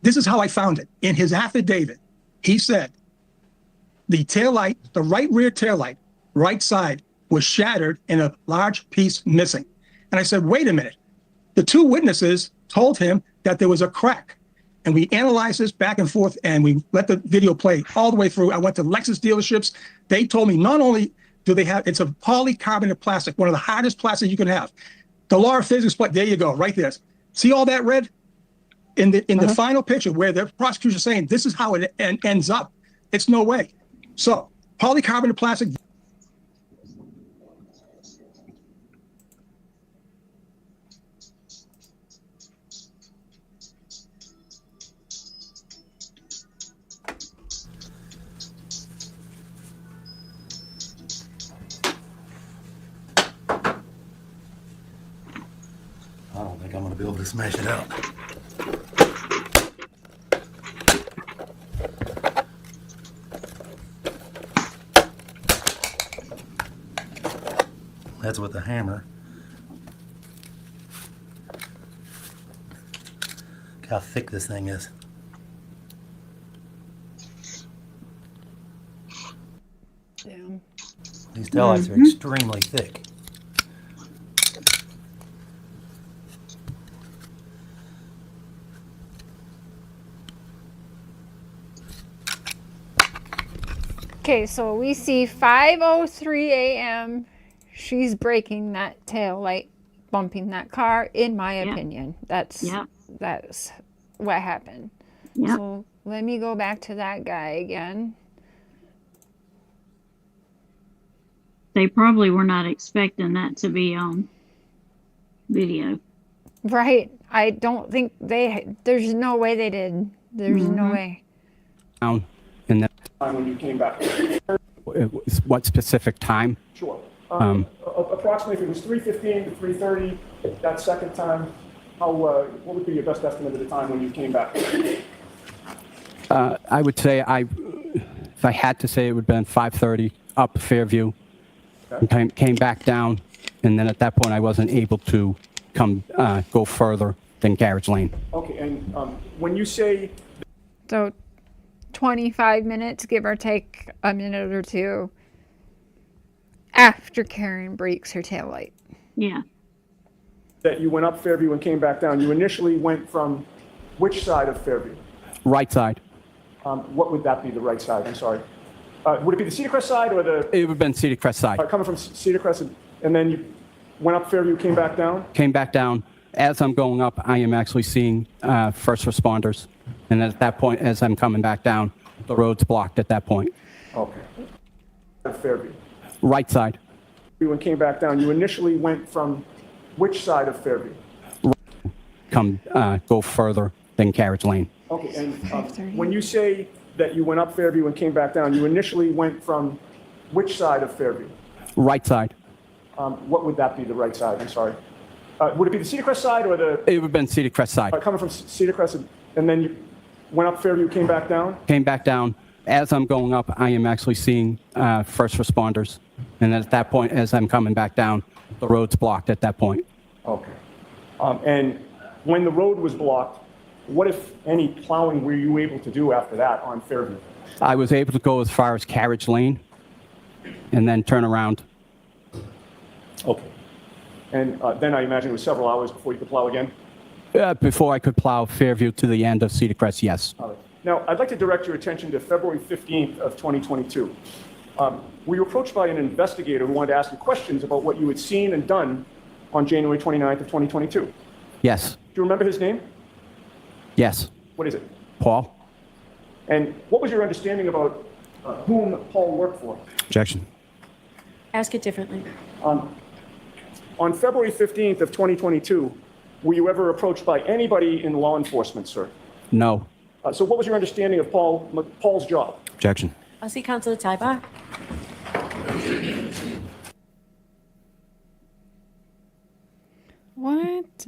this is how I found it. In his affidavit, he said the taillight, the right rear taillight, right side, was shattered and a large piece missing. And I said, wait a minute. The 2 witnesses told him that there was a crack. And we analyzed this back and forth, and we let the video play all the way through. I went to Lexus dealerships. They told me not only do they have, it's a polycarbonate plastic, one of the hardest plastics you can have. The law of physics, there you go, right there. See all that red? In the final picture where the prosecution is saying this is how it ends up, it's no way. So polycarbonate plastic. I don't think I'm gonna be able to smash it out. That's with the hammer. Look how thick this thing is. Damn. These taillights are extremely thick. Okay, so we see 5:03 a.m. She's breaking that tail light, bumping that car. In my opinion, that's what happened. Yep. So let me go back to that guy again. They probably were not expecting that to be on video. Right. I don't think there's no way they did. There's no way. Down in that, Time when you came back. what specific time? Sure. Approximately, if it was 3:15 to 3:30, that second time, what would be your best estimate of the time when you came back? I would say if I had to say, it would have been 5:30 up Fairview. Okay. And came back down, and then at that point I wasn't able to go further than Garage Lane. Okay, and when you say So 25 minutes, give or take a minute or two, after Karen breaks her taillight. Yeah. that you went up Fairview and came back down, you initially went from which side of Fairview? Right side. What would that be, the right side? I'm sorry. Would it be the Cedar Crest side or the... It would have been Cedar Crest side. Coming from Cedar Crest, and then you went up Fairview, came back down? Came back down. As I'm going up, I am actually seeing first responders. And at that point, as I'm coming back down, the road's blocked at that point. Okay. Fairview. Right side. And came back down, you initially went from which side of Fairview? Go further than Carriage Lane. Okay, and when you say that you went up Fairview and came back down, you initially went from which side of Fairview? Right side. What would that be, the right side? I'm sorry. Would it be the Cedar Crest side or the... It would have been Cedar Crest side. Coming from Cedar Crest, and then you went up Fairview, came back down? Came back down. As I'm going up, I am actually seeing first responders. And at that point, as I'm coming back down, the road's blocked at that point. Okay. And when the road was blocked, what, if any, plowing were you able to do after that on Fairview? I was able to go as far as Carriage Lane and then turn around. Okay. And then I imagine it was several hours before you could plow again? Before I could plow Fairview to the end of Cedar Crest, yes. All right. Now, I'd like to direct your attention to February 15th of 2022. We were approached by an investigator who wanted to ask you questions about what you had seen and done on January 29th of 2022. Yes. Do you remember his name? Yes. What is it? Paul? And what was your understanding about whom Paul worked for? Objection. Ask it differently. On February 15th of 2022, were you ever approached by anybody in law enforcement, sir? No. So what was your understanding of Paul's job? Objection. I'll see Councilor Taiba. What?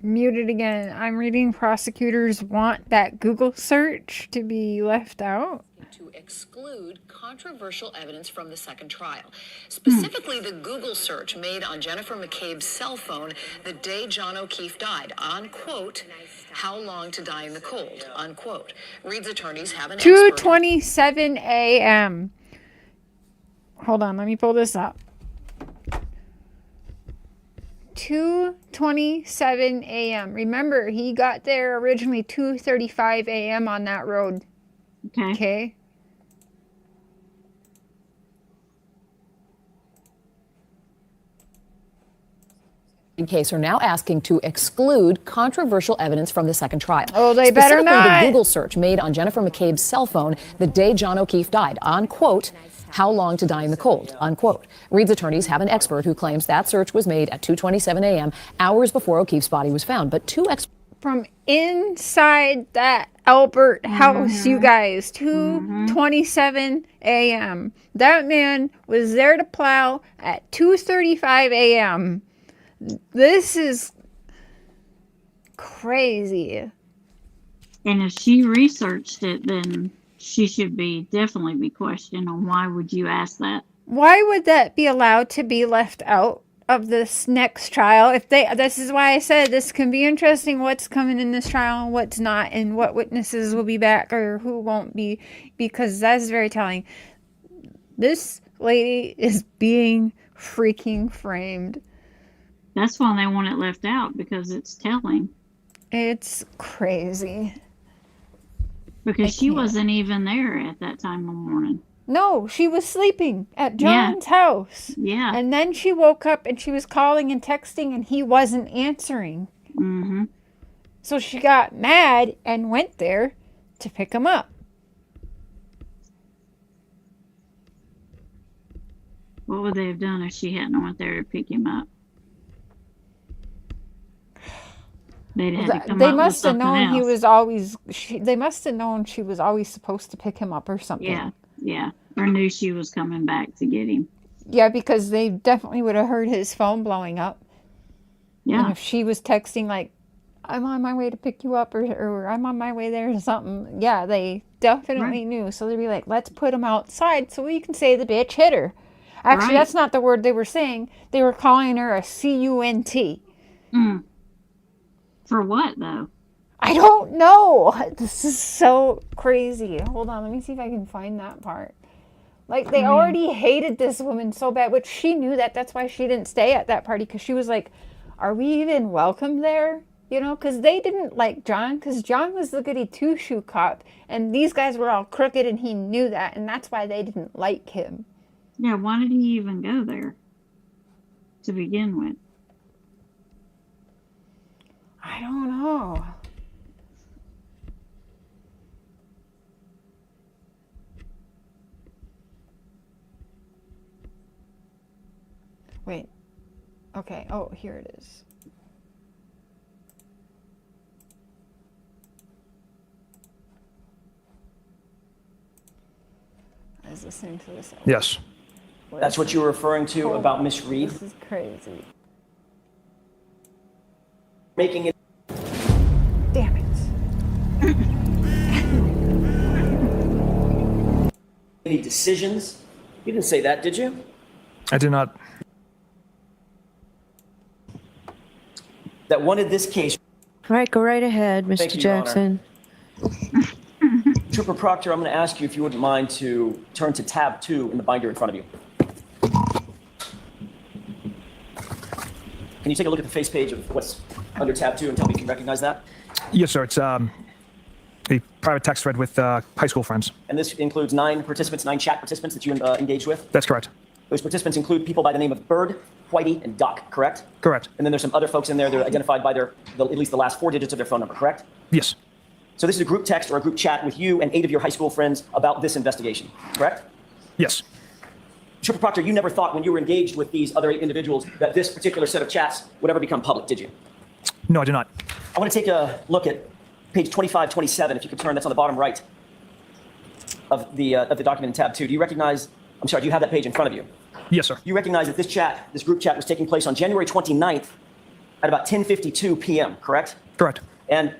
Muted again. I'm reading prosecutors want that Google search to be left out. To exclude controversial evidence from the second trial. Specifically, the Google search made on Jennifer McCabe's cell phone the day John O'Keefe died, on quote, how long to die in the cold, unquote. Reed's attorneys have an 2:27 a.m. Hold on, let me pull this up. 2:27 a.m. Remember, he got there originally 2:35 a.m. on that road. Okay. In case are now asking to exclude controversial evidence from the second trial. Oh, they better not. Specifically, the Google search made on Jennifer McCabe's cell phone the day John O'Keefe died, on quote, how long to die in the cold, unquote. Reed's attorneys have an expert who claims that search was made at 2:27 a.m., hours before O'Keefe's body was found. But two experts from inside that Albert house, you guys, 2:27 a.m. That man was there to plow at 2:35 a.m. This is crazy. And if she researched it, then she should definitely be questioned on why would you ask that? Why would that be allowed to be left out of this next trial? This is why I said this can be interesting, what's coming in this trial and what's not, and what witnesses will be back or who won't be, because that's very telling. This lady is being freaking framed. That's why they want it left out, because it's telling. It's crazy. Because she wasn't even there at that time in the morning. No, she was sleeping at John's house. Yeah. And then she woke up and she was calling and texting and he wasn't answering. So she got mad and went there to pick him up. What would they have done if she hadn't went there to pick him up? They'd had to come They up with must have something known he else. was always. They must have known she was always supposed to pick him up or something. Yeah, yeah. Or knew she was coming back to get him. Yeah, because they definitely would have heard his phone blowing up. Yeah. And if she was texting like, "I'm on my way to pick you up," or "I'm on my way there" to something, yeah, they definitely knew. So they'd be like, "Let's put him outside so we can say the bitch hit her." Actually, that's not the word they were saying. They were calling her a cunt. For what, though? I don't know. This is so crazy. Hold on, let me see if I can find that part. Like, they already hated this woman so bad, which she knew that. That's why she didn't stay at that party, because she was like, are we even welcome there? You know, because they didn't like John, because John was the goody two-shoe cop, and these guys were all crooked, and he knew that, and that's why they didn't like him. Yeah, why did he even go there to begin with? I don't know. Wait. Okay. Oh, here it is. I was listening to this. Yes. That's what you were referring to about Miss Reed? This is crazy. Making it. Damn it. Any decisions? You didn't say that, did you? I did not. That wanted this case. All right, go right ahead, Mr. Thank you, Your Honor. Jackson. Trooper Proctor, I'm going to ask you if you wouldn't mind to turn to tab 2 in the binder in front of you. Can you take a look at the face page of what's under tab 2 and tell me if you recognize that? Yes, sir. It's a private text thread with high school friends. And this includes 9 participants, 9 chat participants that you engaged with? That's correct. Those participants include people by the name of Bird, Whitey, and Doc, correct? Correct. And then there's some other folks in there that are identified by at least the last 4 digits of their phone number, correct? Yes. So this is a group text or a group chat with you and 8 of your high school friends about this investigation, correct? Yes. Trooper Proctor, you never thought when you were engaged with these other 8 individuals that this particular set of chats would ever become public, did you? No, I did not. I want to take a look at page 2527, if you could turn, that's on the bottom right of the document in tab 2. Do you recognize, I'm sorry, do you have that page in front of you? Yes, sir. You recognize that this group chat was taking place on January 29th at about 10:52 p.m., correct? Correct. And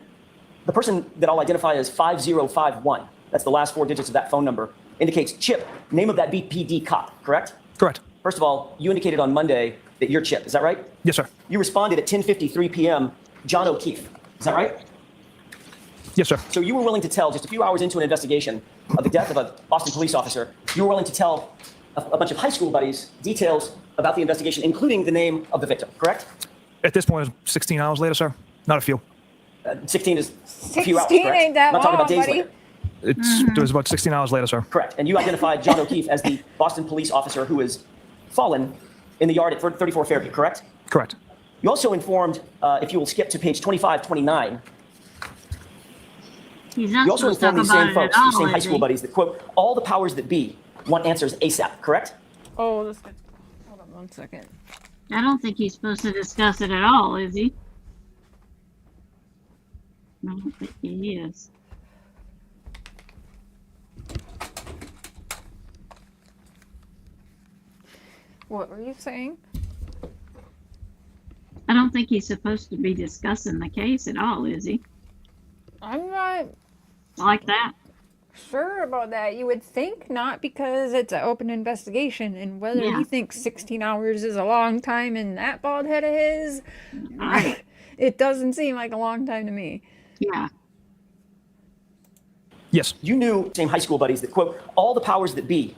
the person that I'll identify as 5051, that's the last 4 digits of that phone number, indicates Chip, name of that BPD cop, correct? Correct. First of all, you indicated on Monday that you're Chip, is that right? Yes, sir. You responded at 10:53 p.m., John O'Keefe, is that right? Yes, sir. So you were willing to tell, just a few hours into an investigation of the death of a Boston police officer, you were willing to tell a bunch of high school buddies details about the investigation, including the name of the victim, correct? At this point, it's 16 hours later, sir. Not a few. 16 is a few hours, 16 correct? ain't that I'm not talking about long, days buddy. later. It was about 16 hours later, sir. Correct. And you identified John O'Keefe as the Boston police officer who was fallen in the yard at 34 Fairview, correct? Correct. You also informed, if you will skip to page 2529, He's not you also supposed to informed talk these same about it folks, at these all, same high is school he? buddies that, quote, all the powers that be want answers ASAP, correct? Oh, this guy. Hold on 1 second. I don't think he's supposed to discuss it at all, is he? I don't think he is. What were you saying? I don't think he's supposed to be discussing the case at all, is he? I'm not Like that? sure about that. You would think not, because it's an open investigation, and whether Yeah. he thinks 16 hours is a long time in that bald head of his, Right. it doesn't seem like a long time to me. Yeah. Yes. You knew, same high school buddies, that, quote, all the powers that be.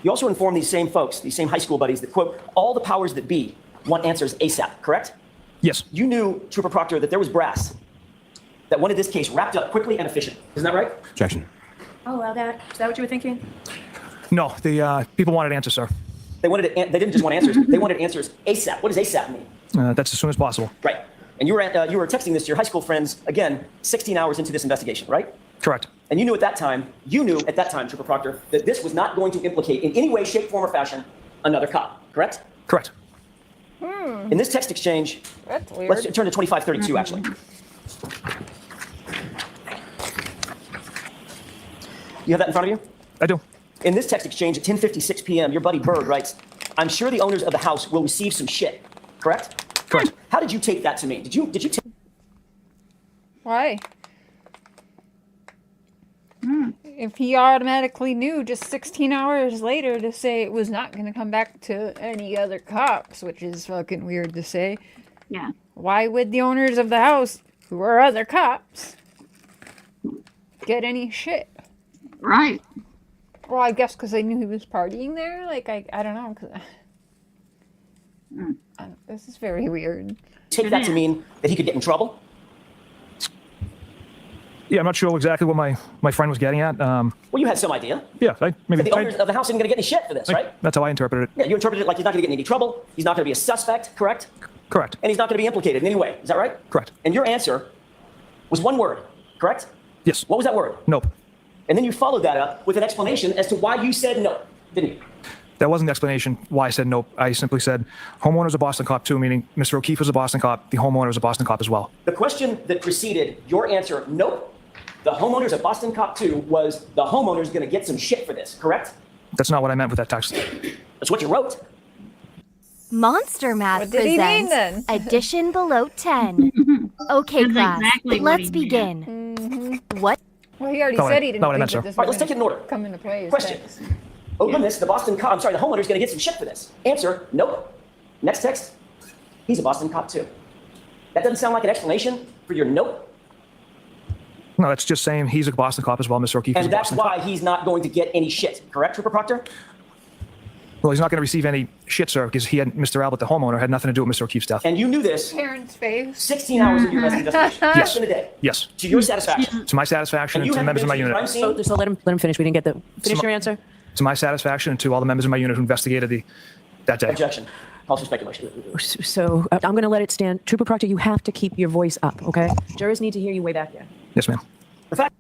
You also informed these same folks, these same high school buddies, that, quote, all the powers that be want answers ASAP, correct? Yes. You knew, Trooper Proctor, that there was brass that wanted this case wrapped up quickly and efficient. Isn't that right? Objection. Oh, well, is that what you were thinking? No, the people wanted answers, sir. They didn't just want answers, they wanted answers ASAP. What does ASAP mean? That's as soon as possible. Right. And you were texting this to your high school friends, again, 16 hours into this investigation, right? Correct. And you knew at that time, Trooper Proctor, that this was not going to implicate in any way, shape, form, or fashion another cop, correct? Correct. In this text exchange, That's weird. let's turn to 2532, actually. You have that in front of you? I do. In this text exchange at 10:56 p.m., your buddy Berg writes, "I'm sure the owners of the house will receive some shit," correct? Correct. How did you take that to mean? Did you take... Why? If he automatically knew just 16 hours later to say it was not going to come back to any other cops, which is fucking weird to say. Yeah. Why would the owners of the house, who are other cops, get any shit? Right. Well, I guess because they knew he was partying there. Like, I don't know. This is very weird. Take that to mean that he could get in trouble? Yeah, I'm not sure exactly what my friend was getting at. Well, you had some idea. Yeah, maybe. That the owners of the house isn't going to get any shit for this, right? That's how I interpreted it. Yeah, you interpreted it like he's not going to get in any trouble. He's not going to be a suspect, correct? Correct. And he's not going to be implicated in any way. Is that right? Correct. And your answer was one word, correct? Yes. What was that word? Nope. And then you followed that up with an explanation as to why you said no, didn't you? That wasn't the explanation why I said nope. I simply said homeowner's a Boston cop too, meaning Mr. O'Keefe was a Boston cop. The homeowner is a Boston cop as well. The question that preceded your answer, nope, the homeowner's a Boston cop too, was the homeowner's going to get some shit for this, correct? That's not what I meant with that text. That's what you wrote. Monster Math What did he mean presents then? Addition Below 10. Okay, That's class, exactly what let's he begin. What? Well, he already No, said he didn't not what I think meant, that sir. this All right, was let's take it in order. come into play. as Question. text. Oh goodness, the homeowner's going to get some shit for this. Answer, nope. Next text, he's a Boston cop too. That doesn't sound like an explanation for your nope. No, that's just saying he's a Boston cop as well. Mr. O'Keefe is a And that's Boston why cop. he's not going to get any shit, correct, Trooper Proctor? Well, he's not going to receive any shit, sir, because Mr. Albert, the homeowner, had nothing to do with Mr. O'Keefe's death. And you knew this Parents' face. 16 hours into your investigation. Yes. Less than a day. Yes. To your satisfaction. To my satisfaction And and you to the haven't members been of my to the unit. crime scene? So let him finish. We didn't get the finish your answer. To my satisfaction and to all the members of my unit who investigated that day. Objection. False speculation. So I'm going to let it stand. Trooper Proctor, you have to keep your voice up, okay? Jurors need to hear you way back there. Yes, ma'am. The fact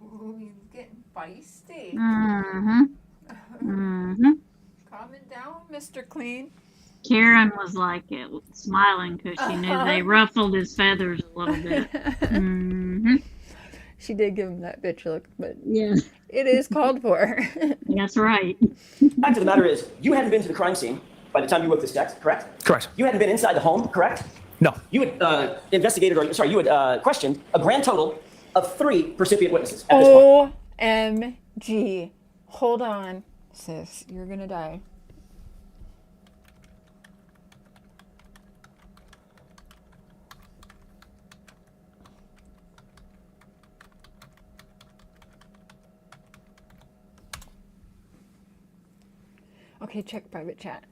Ooh, he's getting feisty. Mm-hmm. Mm-hmm. Calm it down, Mr. Clean. Karen was like smiling because she knew they ruffled his feathers a little bit. Mm-hmm. She did give him that bitch look, but Yeah, it is called for. that's right. of the matter is, you hadn't been to the crime scene by the time you wrote this text, correct? Correct. You hadn't been inside the home, correct? No. You had you had questioned a grand total of 3 percipient witnesses at this point. OMG. Hold on, sis. You're gonna die. Okay, check private chat.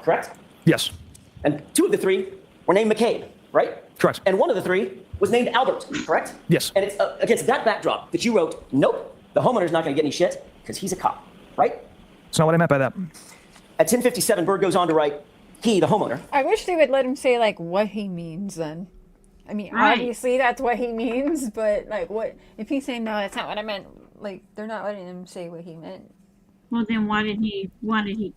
Correct? Yes. And 2 of the 3 were named McCabe, right? Correct. And 1 of the 3 was named Albert, correct? Yes. And it's against that backdrop that you wrote, nope, the homeowner's not going to get any shit because he's a cop, right? That's not what I meant by that. At 10:57, Berg goes on to write, he, the homeowner. I wish they would let him say like what he means then. I mean, Right. obviously that's what he means, but like what if he's saying no, that's not what I meant. Like they're not letting him say what he meant. Well, then why did he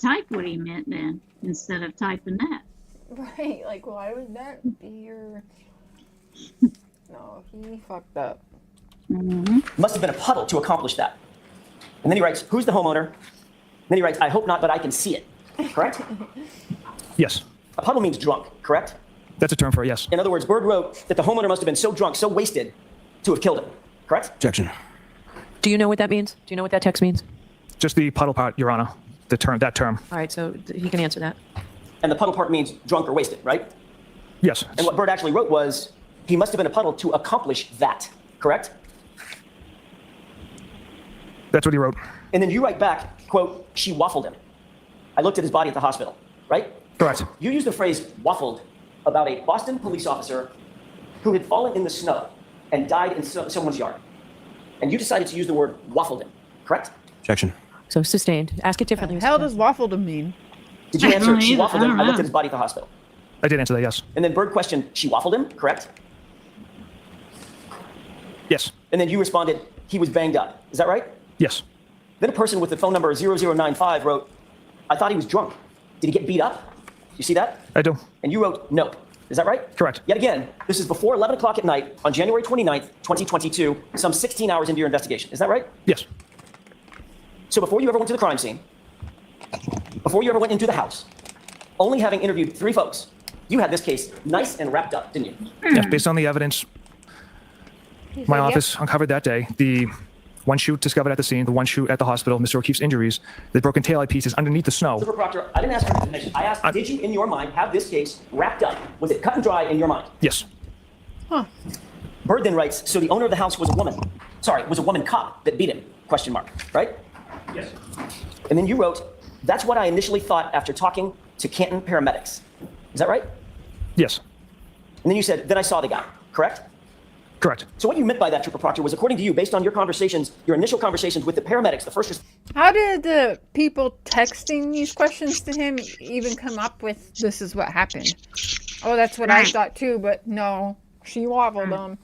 type what he meant then instead of typing that? Right, like why would that be your No, he fucked up. Mm-hmm. Must have been a puddle to accomplish that. And then he writes, who's the homeowner? And then he writes, I hope not, but I can see it. Correct? Yes. A puddle means drunk, correct? That's a term for it, yes. In other words, Berg wrote that the homeowner must have been so drunk, so wasted, to have killed him. Correct? Objection. Do you know what that means? Do you know what that text means? Just the puddle part, Your Honor. That term. All right, so he can answer that. And the puddle part means drunk or wasted, right? Yes. And what Berg actually wrote was, he must have been a puddle to accomplish that. Correct? That's what he wrote. And then you write back, quote, she waffled him. I looked at his body at the hospital, right? Correct. You used the phrase waffled about a Boston police officer who had fallen in the snow and died in someone's yard. And you decided to use the word waffled him, correct? Objection. So sustained. Ask it differently. What the hell does waffle to mean? Did you I answer, don't she either. waffled I him, don't I looked know. at his body at the hospital? I did answer that, yes. And then Bird questioned, she waffled him, correct? Yes. And then you responded, he was banged up. Is that right? Yes. Then a person with the phone number 0095 wrote, I thought he was drunk. Did he get beat up? You see that? I do. And you wrote, no. Is that right? Correct. Yet again, this is before 11 o'clock at night on January 29th, 2022, some 16 hours into your investigation. Is that right? Yes. So before you ever went to the crime scene, before you ever went into the house, only having interviewed 3 folks, you had this case nice and wrapped up, didn't you? Yes, based on the evidence my office uncovered that day, the one shoe discovered at the scene, the one shoe at the hospital, Mr. O'Keefe's injuries, the broken taillight pieces underneath the snow. Super Proctor, I didn't ask for information. I asked, did you, in your mind, have this case wrapped up? Was it cut and dry in your mind? Yes. Huh. Bird then writes, so the owner of the house was a woman. Sorry, was a woman cop that beat him, question mark, right? Yes. And then you wrote, that's what I initially thought after talking to Canton paramedics. Is that right? Yes. And then you said, then I saw the guy, correct? Correct. So what you meant by that, Trooper Proctor, was according to you, based on your conversations, your initial conversations with the paramedics, the first... How did the people texting these questions to him even come up with this is what happened? Oh, that's what I thought too, but no, she waffled them.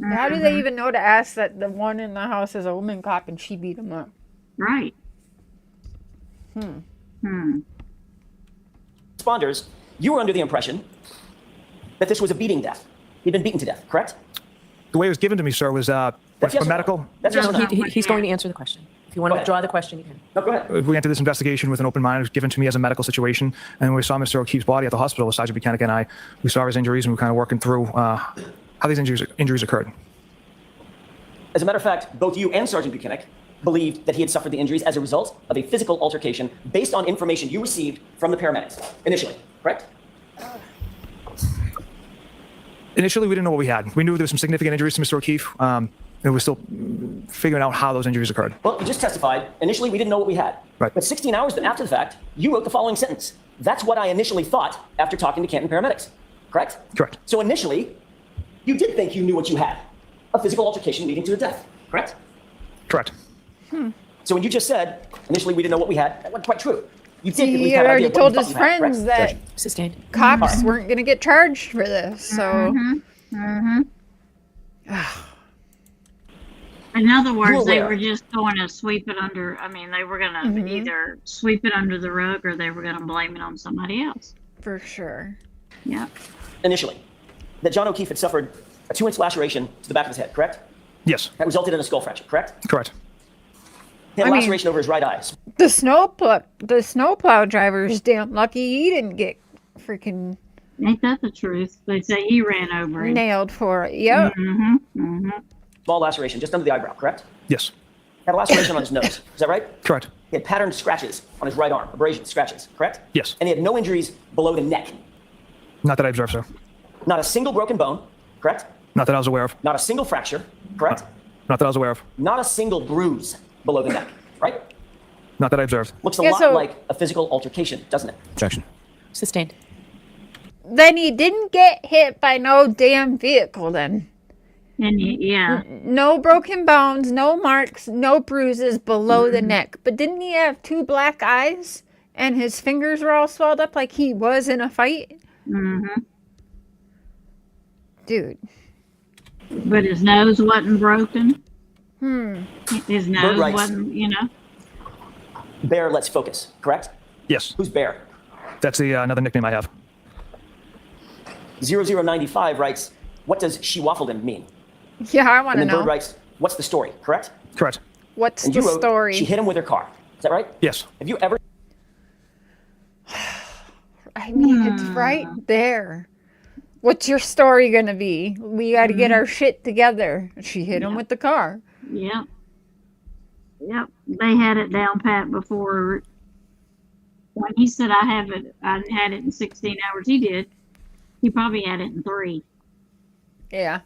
How do they even know to ask that the one in the house is a woman cop and she beat him up? Right. Responders, you were under the impression that this was a beating death. He'd been beaten to death, correct? The way it was given to me, sir, was That's yes for or no? medical. That's yes or no? He's going to answer the question. If you want to withdraw the question, you can. No, go ahead. We entered this investigation with an open mind. It was given to me as a medical situation. And when we saw Mr. O'Keefe's body at the hospital with Sergeant Buchanan and I, we saw his injuries and we were kind of working through how these injuries occurred. As a matter of fact, both you and Sergeant Buchanan believed that he had suffered the injuries as a result of a physical altercation based on information you received from the paramedics initially, correct? Initially, we didn't know what we had. We knew there was some significant injuries to Mr. O'Keefe. And we're still figuring out how those injuries occurred. Well, you just testified. Initially, we didn't know what we had. Right. But 16 hours after the fact, you wrote the following sentence. That's what I initially thought after talking to Canton paramedics, correct? Correct. So initially, you did think you knew what you had. A physical altercation leading to a death, correct? Correct. So when you just said, initially we didn't know what we had, that wasn't quite true. You did at He least had have an already idea of what told you his thought you had, friends correct? that Sustained. cops weren't going to get charged for this, so... In other words, they aware. were just going to sweep it under. I mean, they were going to either sweep it under the rug or they were going to blame it on somebody else. For sure. Yeah. Initially, that John O'Keefe had suffered a 2-inch laceration to the back of his head, correct? Yes. That resulted in a skull fracture, correct? Correct. He had a I mean- laceration over his right eye. The snowplow driver's damn lucky he didn't get freaking Ain't that the truth? They say he ran over him. nailed for it. Yep. Small laceration just under the eyebrow, correct? Yes. Had a laceration on his nose, is that right? Correct. He had patterned scratches on his right arm, abrasions, scratches, correct? Yes. And he had no injuries below the neck. Not that I observed, sir. Not a single broken bone, correct? Not that I was aware of. Not a single fracture, correct? Not that I was aware of. Not a single bruise below the neck, right? Not that I observed. Looks a Yeah, lot so- like a physical altercation, doesn't it? Objection. Sustained. Then he didn't get hit by no damn vehicle then. And yeah, No broken bones, no marks, no bruises below the neck. But didn't he have 2 black eyes? And his fingers were all swelled up like he was in a fight? Dude. but his nose wasn't broken. His Bird nose writes- wasn't, you know. Bear, let's focus, correct? Yes. Who's Bear? That's the another nickname I have. 0095 writes, what does she waffled him mean? Yeah, I want And to then Bird know. writes, what's the story, correct? Correct. What's And the you wrote, story? she hit him with her car. Is that right? Yes. Have you ever... I mean, it's right there. What's your story going to be? We got to get our shit together. She hit him with the car. Yep. Yep. They had it down pat before. When he said I had it in 16 hours, he did. He probably had it in 3. Yeah.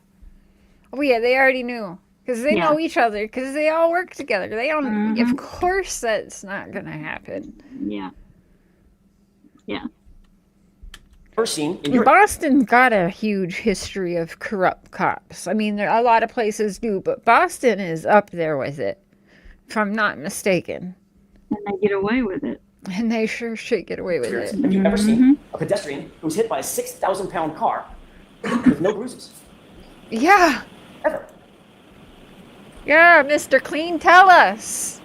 Oh, yeah, they already knew. Because they know each other. Because they all work together. They don't... Of course that's not going to happen. Yeah. Yeah. First scene in your... Boston's got a huge history of corrupt cops. I mean, a lot of places do, but Boston is up there with it, if I'm not mistaken. And they get away with it. And they sure should get away with it. Have you ever seen a pedestrian who was hit by a 6,000-pound car with no bruises? Yeah. Ever. Yeah, Mr. Clean, tell us.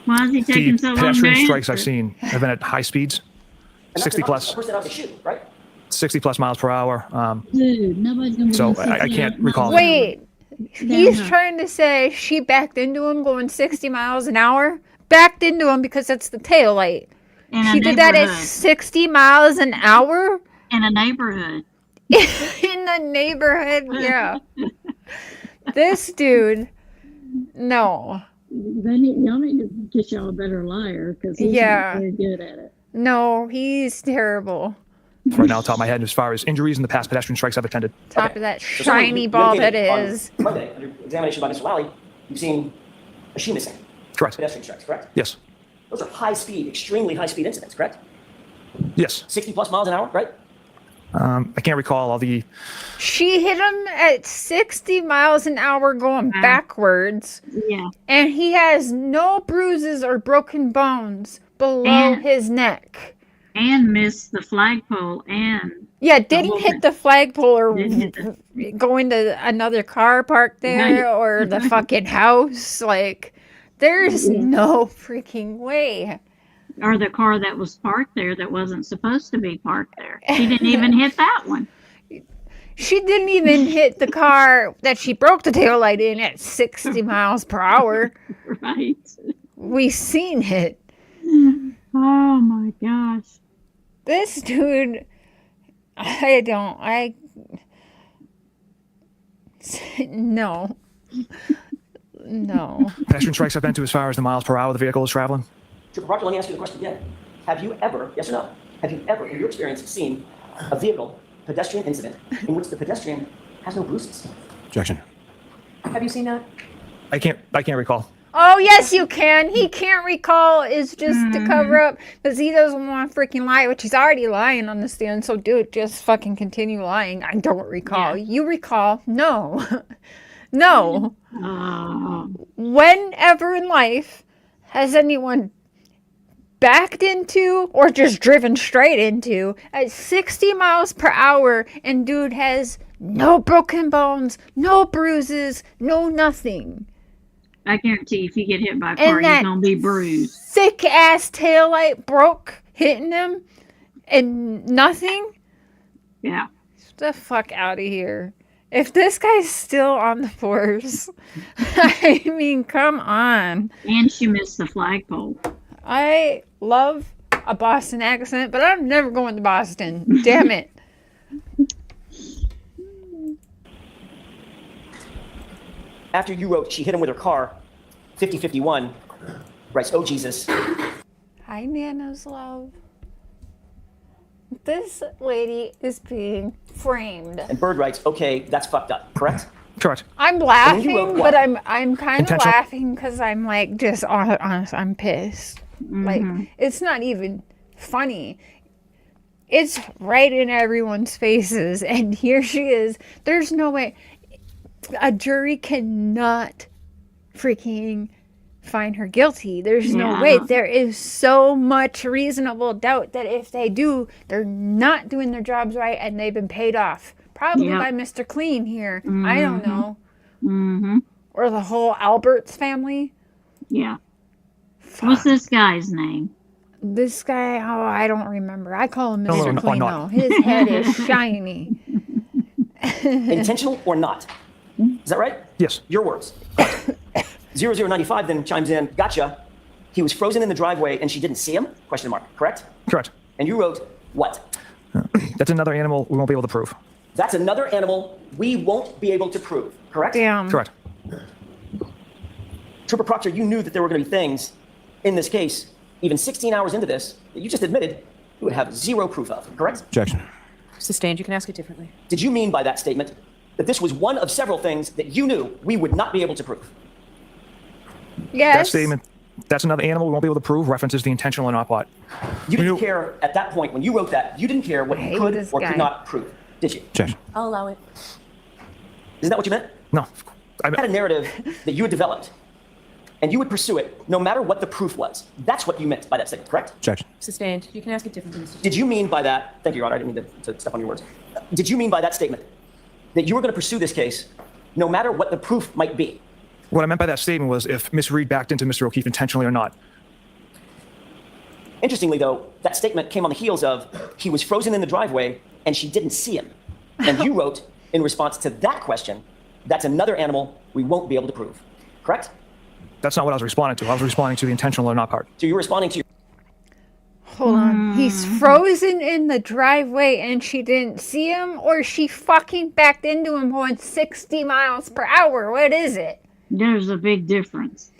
Why is he taking The so long to pedestrian strikes answer? I've seen have been at high speeds, And 60 that's plus, a person out to shoot, right? 60 plus miles per hour. Dude, nobody's gonna be So gonna sit I there can't and recall. Wait, he's Down. trying to say she backed into him going 60 miles an hour? Backed into him because it's the tail light. In a She did that at neighborhood. 60 miles an hour? In a neighborhood. In the neighborhood, yeah. This dude, no. Y'all need to get y'all a better liar because he's Yeah. not very good at it. No, he's terrible. Right now, top of my head, as far as injuries in the past pedestrian strikes I've attended. Top of that So someone shiny you ball that indicated on is. Monday, under examination by Mr. Lally, you've seen a shoe missing. Correct. Pedestrian strikes, correct? Yes. Those are high speed, extremely high speed incidents, correct? Yes. 60 plus miles an hour, right? I can't recall all the. She hit him at 60 miles an hour going backwards. Yeah. And he has no bruises or broken bones below And- his neck. And missed the flagpole and Yeah, didn't hit the flagpole or Didn't go into another car parked there Right. or the fucking house. Like, there's no freaking way. or the car that was parked there that wasn't supposed to be parked there. She didn't even hit that one. She didn't even hit the car that she broke the taillight in at 60 miles per hour. Right. We seen it. Oh my gosh. This dude, no. No. Pedestrian strikes I've been to as far as the miles per hour the vehicle is traveling. Trooper Proctor, let me ask you the question again. Have you ever, yes or no, have you ever, in your experience, seen a vehicle pedestrian incident in which the pedestrian has no bruises? Objection. Have you seen that? I can't recall. Oh, yes, you can. He can't recall is just to cover up because he doesn't want to freaking lie, which he's already lying on the stand. So, dude, just fucking continue lying. I don't recall. Yeah. You recall? No. No. Oh. Whenever in life has anyone backed into or just driven straight into at 60 miles per hour and dude has no broken bones, no bruises, no nothing? I guarantee if you get hit by a And car, you're that gonna be bruised. Thick ass taillight broke hitting him and nothing? Yeah. Get the fuck out of here. If this guy's still on the force, I mean, come on. And she missed the flagpole. I love a Boston accent, but I'm never going to Boston. Damn it. After you wrote, she hit him with her car, 5051, writes, oh Jesus. Hi, Nana's love. This lady is being framed. And Bird writes, okay, that's fucked up, correct? Correct. I'm And you laughing, wrote but what? I'm kind of Intentional? laughing because I'm like just honest. I'm pissed. Like it's not even funny. It's right in everyone's faces, and here she is. There's no way a jury cannot freaking find her guilty. There's no Yeah. way. There is so much reasonable doubt that if they do, they're not doing their jobs right, and they've been paid off. Probably Yep. by Mr. Clean here. I don't know. Mm-hmm. Or the whole Alberts family. Yeah. What's this guy's name? This guy, oh, I don't remember. I call him No, Mr. no, Clean, not. though. His head is shiny. Intentional or not? Is that right? Yes. Your words. 0095 then chimes in, gotcha. He was frozen in the driveway and she didn't see him? Question mark, correct? Correct. And you wrote, what? That's another animal we won't be able to prove. That's another animal we won't be able to prove, correct? Damn. Correct. Trooper Proctor, you knew that there were going to be things in this case, even 16 hours into this, that you just admitted you would have zero proof of, correct? Objection. Sustained. You can ask it differently. Did you mean by that statement that this was one of several things that you knew we would not be able to prove? Yes. That statement, that's another animal we won't be able to prove, references the intentional and not what. You didn't care at that point when you wrote that, you didn't care what I you hate could this or guy. could not prove, did you? Objection. I'll allow it. Isn't that what you meant? No. You had a narrative that you had developed and you would pursue it no matter what the proof was. That's what you meant by that statement, correct? Objection. Sustained. You can ask it differently, Mr. Did you mean by that, thank you, Your Honor, I didn't mean to step on your words. Did you mean by that statement that you were going to pursue this case no matter what the proof might be? What I meant by that statement was if Miss Reed backed into Mr. O'Keefe intentionally or not. Interestingly, though, that statement came on the heels of he was frozen in the driveway and she didn't see him. And you wrote in response to that question, that's another animal we won't be able to prove. Correct? That's not what I was responding to. I was responding to the intentional or not part. So you're responding to your... Hold on. He's frozen in the driveway and she didn't see him, or she fucking backed into him going 60 miles per hour? What is it? There's a big difference.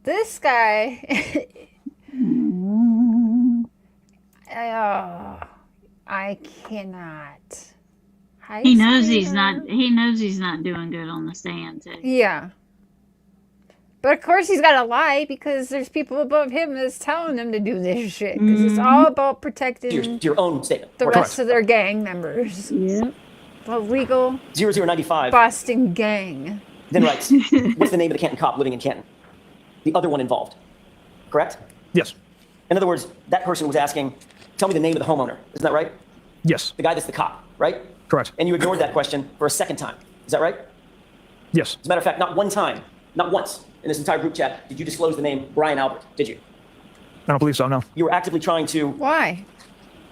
This guy... I cannot. He knows he's not. He knows he's not doing good on the stand too. Yeah. But of course he's got to lie because there's people above him that's telling him to do this shit. Because it's all about protecting your own statement. the rest of their gang members. Yeah. The legal 0095 Boston gang. then writes, what's the name of the Canton cop living in Canton? The other one involved. Correct? Yes. In other words, that person was asking, tell me the name of the homeowner. Isn't that right? Yes. The guy that's the cop, right? Correct. And you ignored that question for a second time. Is that right? Yes. As a matter of fact, not one time, not once in this entire group chat did you disclose the name Brian Albert, did you? I don't believe so, no. You were actively trying to Why?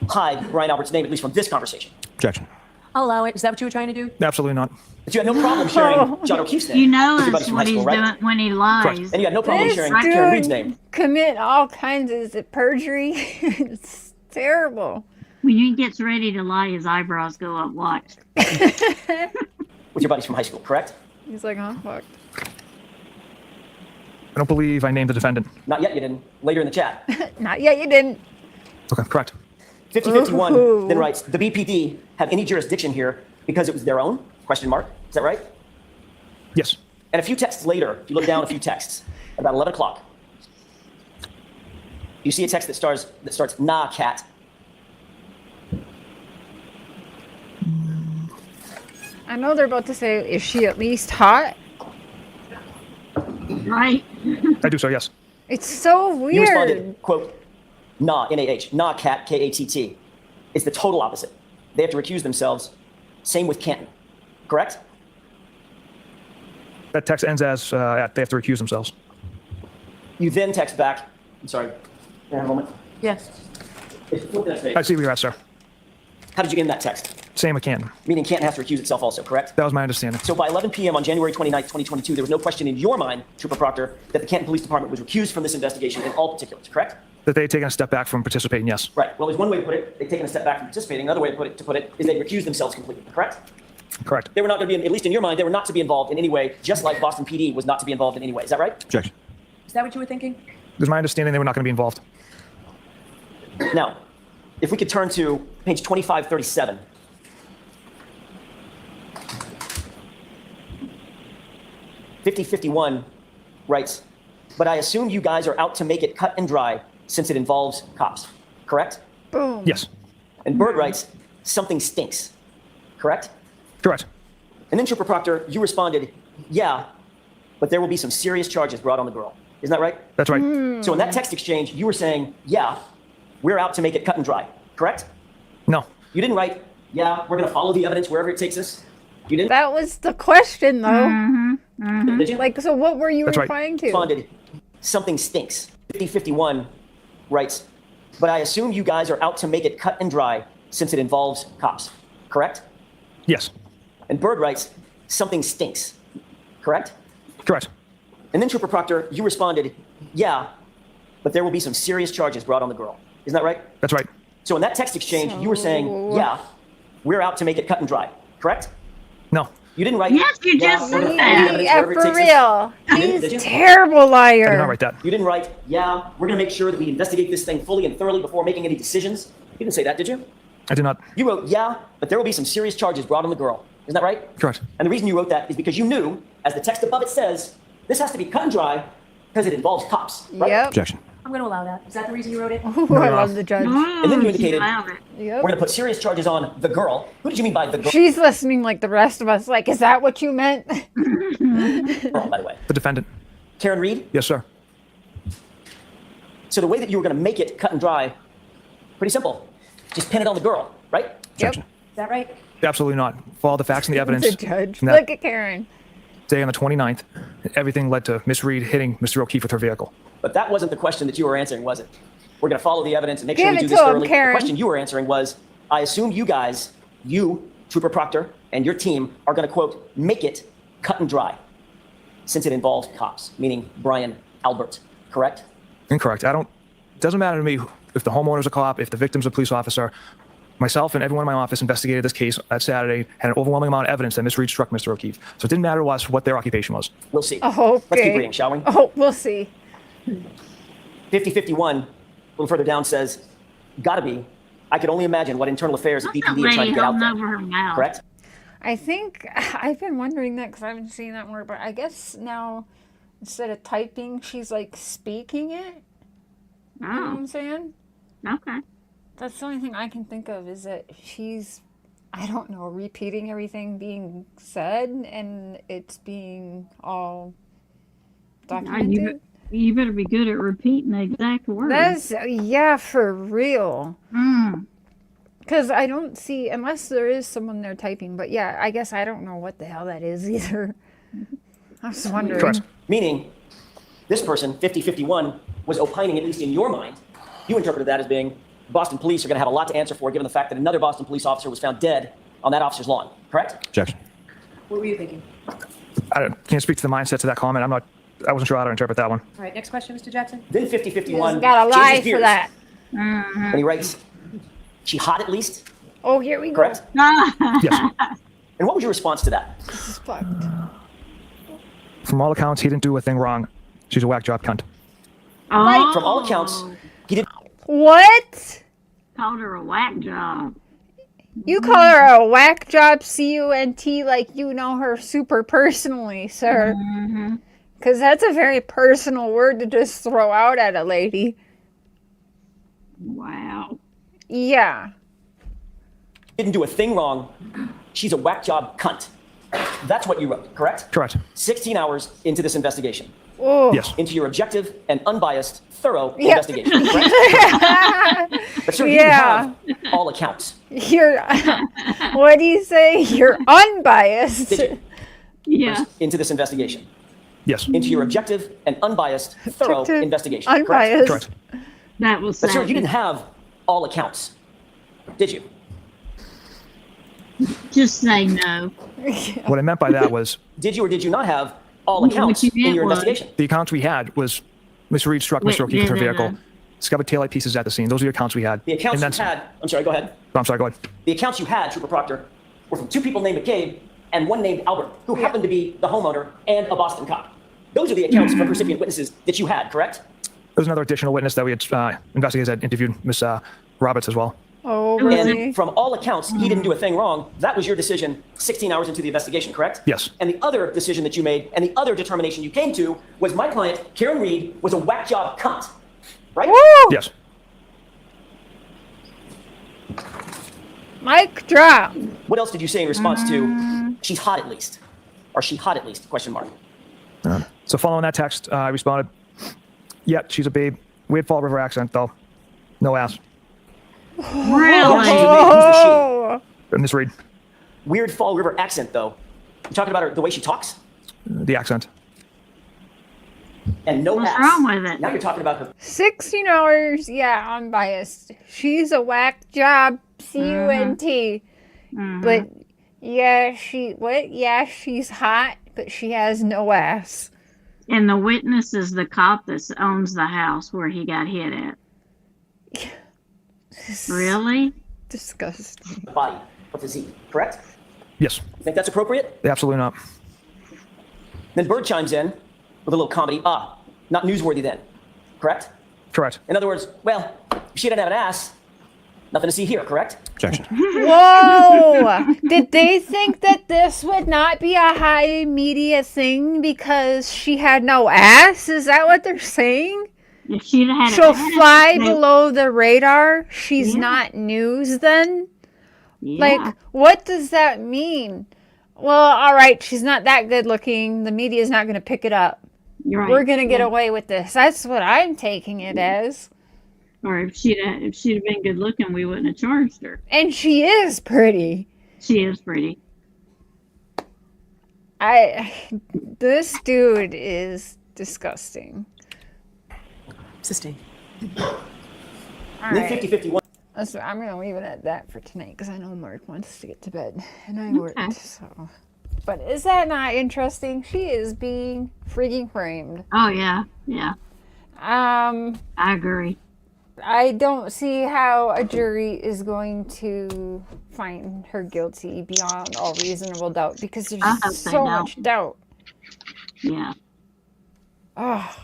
hide Brian Albert's name, at least from this conversation. Objection. I'll allow it. Is that what you were trying to do? Absolutely not. But you had no problem sharing John O'Keefe's name. You know with your that's buddies from what high he's school, right? doing when he lies. Correct. And you had no problem This sharing Karen Reed's dude name. commit all kinds of perjury. It's terrible. When he gets ready to lie, his eyebrows go up. Watch. With your buddies from high school, correct? He's like, oh, fuck. I don't believe I named the defendant. Not yet, you didn't. Later in the chat. Not yet, you didn't. Okay, correct. 5051 Ooh. then writes, the BPD have any jurisdiction here because it was their own? Question mark. Is that right? Yes. And a few texts later, if you look down a few texts, about 11 o'clock, you see a text that starts, nah, cat. I know they're about to say, is she at least hot? Right. I do so, yes. It's so You weird. responded, quote, nah, N-A-H, nah, cat, K-A-T-T. It's the total opposite. They have to recuse themselves. Same with Canton. Correct? That text ends as they have to recuse themselves. You then text back, I'm sorry, hang on a moment. Yes. Flip to that page. I see where you're at, sir. How did you end that text? Same with Canton. Meaning Canton has to recuse itself also, correct? That was my understanding. So by 11 p.m. on January 29th, 2022, there was no question in your mind, Trooper Proctor, that the Canton Police Department was recused from this investigation in all particulars, correct? That they had taken a step back from participating, yes. Right. Well, there's one way to put it. They've taken a step back from participating. Another way to put it is they recused themselves completely, correct? Correct. They were not going to be, at least in your mind, they were not to be involved in any way, just like Boston PD was not to be involved in any way. Is that right? Objection. Is that what you were thinking? It was my understanding they were not going to be involved. Now, if we could turn to page 2537. (5051) writes, but I assume you guys are out to make it cut and dry since it involves cops, correct? Boom. Yes. And Bird writes, something stinks, correct? Correct. And then Trooper Proctor, you responded, yeah, but there will be some serious charges brought on the girl. Isn't that right? That's right. So in that text exchange, you were saying, yeah, we're out to make it cut and dry, correct? No. You didn't write, yeah, we're going to follow the evidence wherever it takes us. You didn't? That was the question, though. Did you? Like, so what were you That's right. replying to? Responded, something stinks. 5051 writes, but I assume you guys are out to make it cut and dry since it involves cops, correct? Yes. And Bird writes, something stinks, correct? Correct. And then Trooper Proctor, you responded, yeah, but there will be some serious charges brought on the girl. Isn't that right? That's right. So in that text exchange, you were saying, yeah, we're out to make it cut and dry, correct? No. You didn't write, Yes, you yeah, just we're said gonna that. follow the evidence Yeah, wherever it for takes us. real. You didn't, did He's you? terrible I did liar. not write that. You didn't write, yeah, we're going to make sure that we investigate this thing fully and thoroughly before making any decisions. You didn't say that, did you? I did not. You wrote, yeah, but there will be some serious charges brought on the girl. Isn't that right? Correct. And the reason you wrote that is because you knew, as the text above it says, this has to be cut and dry because it involves cops, right? Yep. Objection. I'm going to allow that. Is that the reason you wrote it? Ooh, I love the judge. And then you indicated, Allowed it. Yep. we're going to put serious charges on the girl. Who did you mean by the girl, She's listening like the rest of us. Like, is that what you meant? by the way? The defendant. Karen Reed? Yes, sir. So the way that you were going to make it cut and dry, pretty simple. Just pin it on the girl, right? Objection. Is that right? Absolutely not. Follow the facts and the evidence. The judge. from that Look at Karen. day on the 29th. Everything led to Miss Reed hitting Mr. O'Keefe with her vehicle. But that wasn't the question that you were answering, was it? We're going to follow the evidence and make sure Give we it do to this him, thoroughly. Karen. The question you were answering was, I assume you guys, you, Trooper Proctor, and your team are going to, quote, make it cut and dry, since it involved cops, meaning Brian Albert, correct? Incorrect. It doesn't matter to me if the homeowner's a cop, if the victim's a police officer. Myself and everyone in my office investigated this case that Saturday, had an overwhelming amount of evidence that Miss Reed struck Mr. O'Keefe. So it didn't matter to us what their occupation was. We'll see. Oh, okay. Let's keep reading, shall we? Oh, we'll see. 5051, a little further down, says, gotta be. I could only imagine what internal affairs at BPD are trying to get out there. Correct? I think I've been wondering that because I haven't seen that word, but I guess now instead of typing, she's like speaking it. You know what I'm saying? Okay. That's the only thing I can think of is that she's, I don't know, repeating everything being said and it's being all documented. You better be good at repeating the exact words. That's, yeah, for real. Because I don't see, unless there is someone there typing, but yeah, I guess I don't know what the hell that is either. I was wondering. Correct. Meaning, this person, 5051, was opining, at least in your mind, you interpreted that as being Boston police are going to have a lot to answer for given the fact that another Boston police officer was found dead on that officer's lawn, correct? Objection. What were you thinking? I can't speak to the mindset to that comment. I wasn't sure how to interpret that one. All right, next question, Mr. Jackson. Then 5051 He's got a lie changes for gears, that. and he writes, she hot at least, Oh, here we go. correct? Yes. And what was your response to that? This is fucked. From all accounts, he didn't do a thing wrong. She's a whack job cunt. Oh, From all accounts, he did. What? called her a whack job. You call her a whack job, C-U-N-T, like you know her super personally, sir. Because that's a very personal word to just throw out at a lady. Wow. Yeah. Didn't do a thing wrong. She's a whack job cunt. That's what you wrote, correct? Correct. 16 hours into this investigation. Oh. Yes. Into your objective and unbiased, thorough Yep. investigation, correct? But sir, you didn't Yeah. have all accounts. You're, what do you say? You're unbiased. Did you? Yeah. Into this investigation. Yes. Into your objective and unbiased, thorough Objective, investigation, unbiased. correct? Correct. That was But sir, you savage. didn't have all accounts, did you? Just say no. What I meant by that was Did you or did you not have all What accounts you in meant your was- investigation? the accounts we had was Miss Reed struck Mr. O'Keefe with her vehicle, discovered taillight pieces at the scene. Those are the accounts we had. The accounts And you had, I'm sorry, go ahead. I'm sorry, go ahead. The accounts you had, Trooper Proctor, were from two people named McCabe and one named Albert, who happened to be the homeowner and a Boston cop. Those are the accounts from recipient witnesses that you had, correct? There was another additional witness that we had investigators that interviewed Miss Roberts as well. Oh, really? And from all accounts, he didn't do a thing wrong. That was your decision 16 hours into the investigation, correct? Yes. And the other decision that you made and the other determination you came to was my client, Karen Reed, was a whack job cunt, right? Woo! Yes. Mic drop. What else did you say in response to she's hot at least? Or she hot at least, question mark. So following that text, I responded, yeah, she's a babe. Weird Fall River accent, though. No ass. Really? Oh. Miss Reed, Weird Fall River accent, though. You talking about her, the way she talks? the accent. And no What's ass. wrong with it? Now you're talking about her. 16 hours. Yeah, unbiased. She's a whack job. C-U-N-T. But yeah, Yeah, she's hot, but she has no ass. And the witness is the cop that owns the house where he got hit at. Really? Disgusting. The body of the Z, correct? Yes. You think that's appropriate? Absolutely not. Then Bird chimes in with a little comedy. Not newsworthy then, correct? Correct. In other words, well, if she didn't have an ass, nothing to see here, correct? Objection. Whoa! Did they think that this would not be a high media thing because she had no ass? Is that what they're saying? If she'd had She'll an ass, fly they- below the radar. She's Yeah. not news then? Yeah. Like, what does that mean? Well, all right, she's not that good looking. The media's not going to pick it up. You're right. we're gonna get Yeah. away with this. That's what I'm taking it as. Or if she'd have been good looking, we wouldn't have charged her. And she is pretty. She is pretty. This dude is disgusting. Sistine. All Leave right. 50-51. I'm gonna leave it at that for tonight because I know Mark wants to get to bed and I worked. So, but is that not interesting? She is being freaking framed. Oh yeah, yeah. I agree. I don't see how a jury is going to find her guilty beyond all reasonable doubt because I hope there's they so don't. much doubt. Yeah. Oh,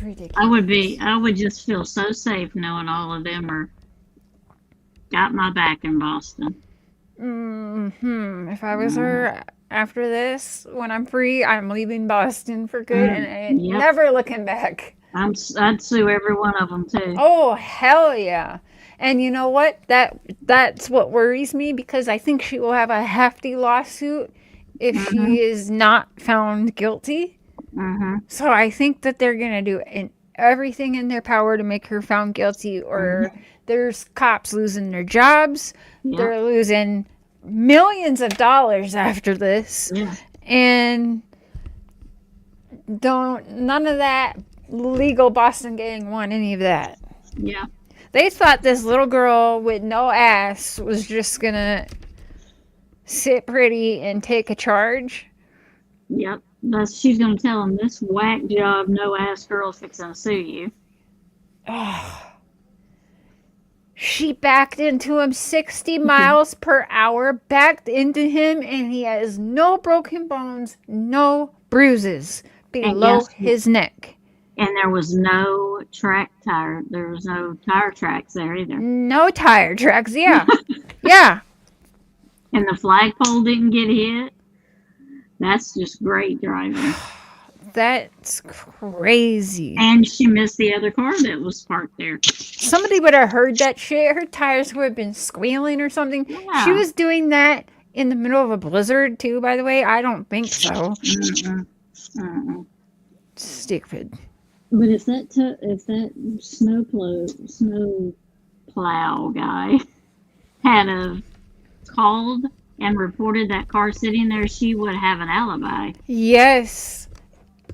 ridiculous. I would just feel so safe knowing all of them are got my back in Boston. If I was her after this, when I'm free, I'm leaving Boston for good and I ain't Yep. never looking back. I'd sue every one of them too. Oh, hell yeah. And you know what? That's what worries me because I think she will have a hefty lawsuit if she is not found guilty. So I think that they're going to do everything in their power to make her found guilty or there's cops losing their jobs. Yep. They're losing millions of dollars after this. Yeah. And none of that legal Boston gang want any of that. Yeah. They thought this little girl with no ass was just gonna sit pretty and take a charge. Yep. She's gonna tell them this whack job, no ass girl's fixing to sue you. She backed into him 60 miles per hour, backed into him, and he has no broken bones, no bruises below his neck. And there was no there was no tire tracks there either. No tire tracks, yeah. Yeah. And the flagpole didn't get hit. That's just great driving. That's crazy. And she missed the other car that was parked there. Somebody would have heard that shit. Her tires would have been squealing or something. Yeah. She was doing that in the middle of a blizzard too, by the way. I don't think so. Stupid. But if that snowplow guy had have called and reported that car sitting there, she would have an alibi. Yes.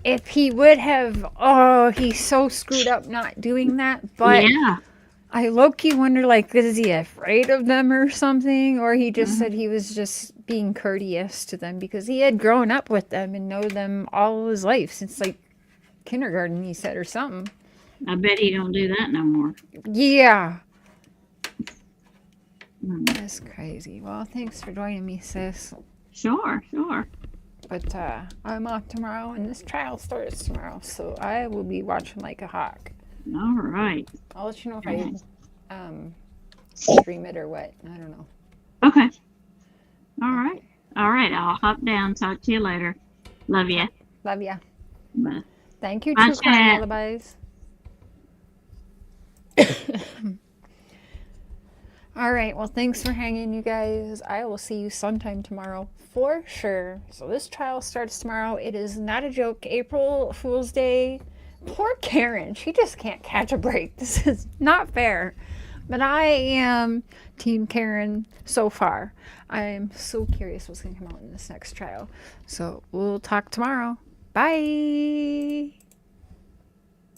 If he would have, he's so screwed up not doing that. But yeah. I low-key wonder, like, is he afraid of them or something? Or he just said he was just being courteous to them because he had grown up with them and know them all his life since, like, kindergarten, he said, or something. I bet he don't do that no more. Yeah. That's crazy. Well, thanks for joining me, sis. Sure. But I'm off tomorrow, and this trial starts tomorrow, so I will be watching like a hawk. All right. I'll let you know if I stream it or what. I don't know. Okay. All right. I'll hop down. Talk to you later. Love ya. Love ya. Bye. Thank you, Bye, True Crime chat. Alibis. All right, well, thanks for hanging, you guys. I will see you sometime tomorrow for sure. So this trial starts tomorrow. It is not a joke. April Fool's Day. Poor Karen. She just can't catch a break. This is not fair. But I am Team Karen so far. I am so curious what's going to come out in this next trial. So we'll talk tomorrow. Bye.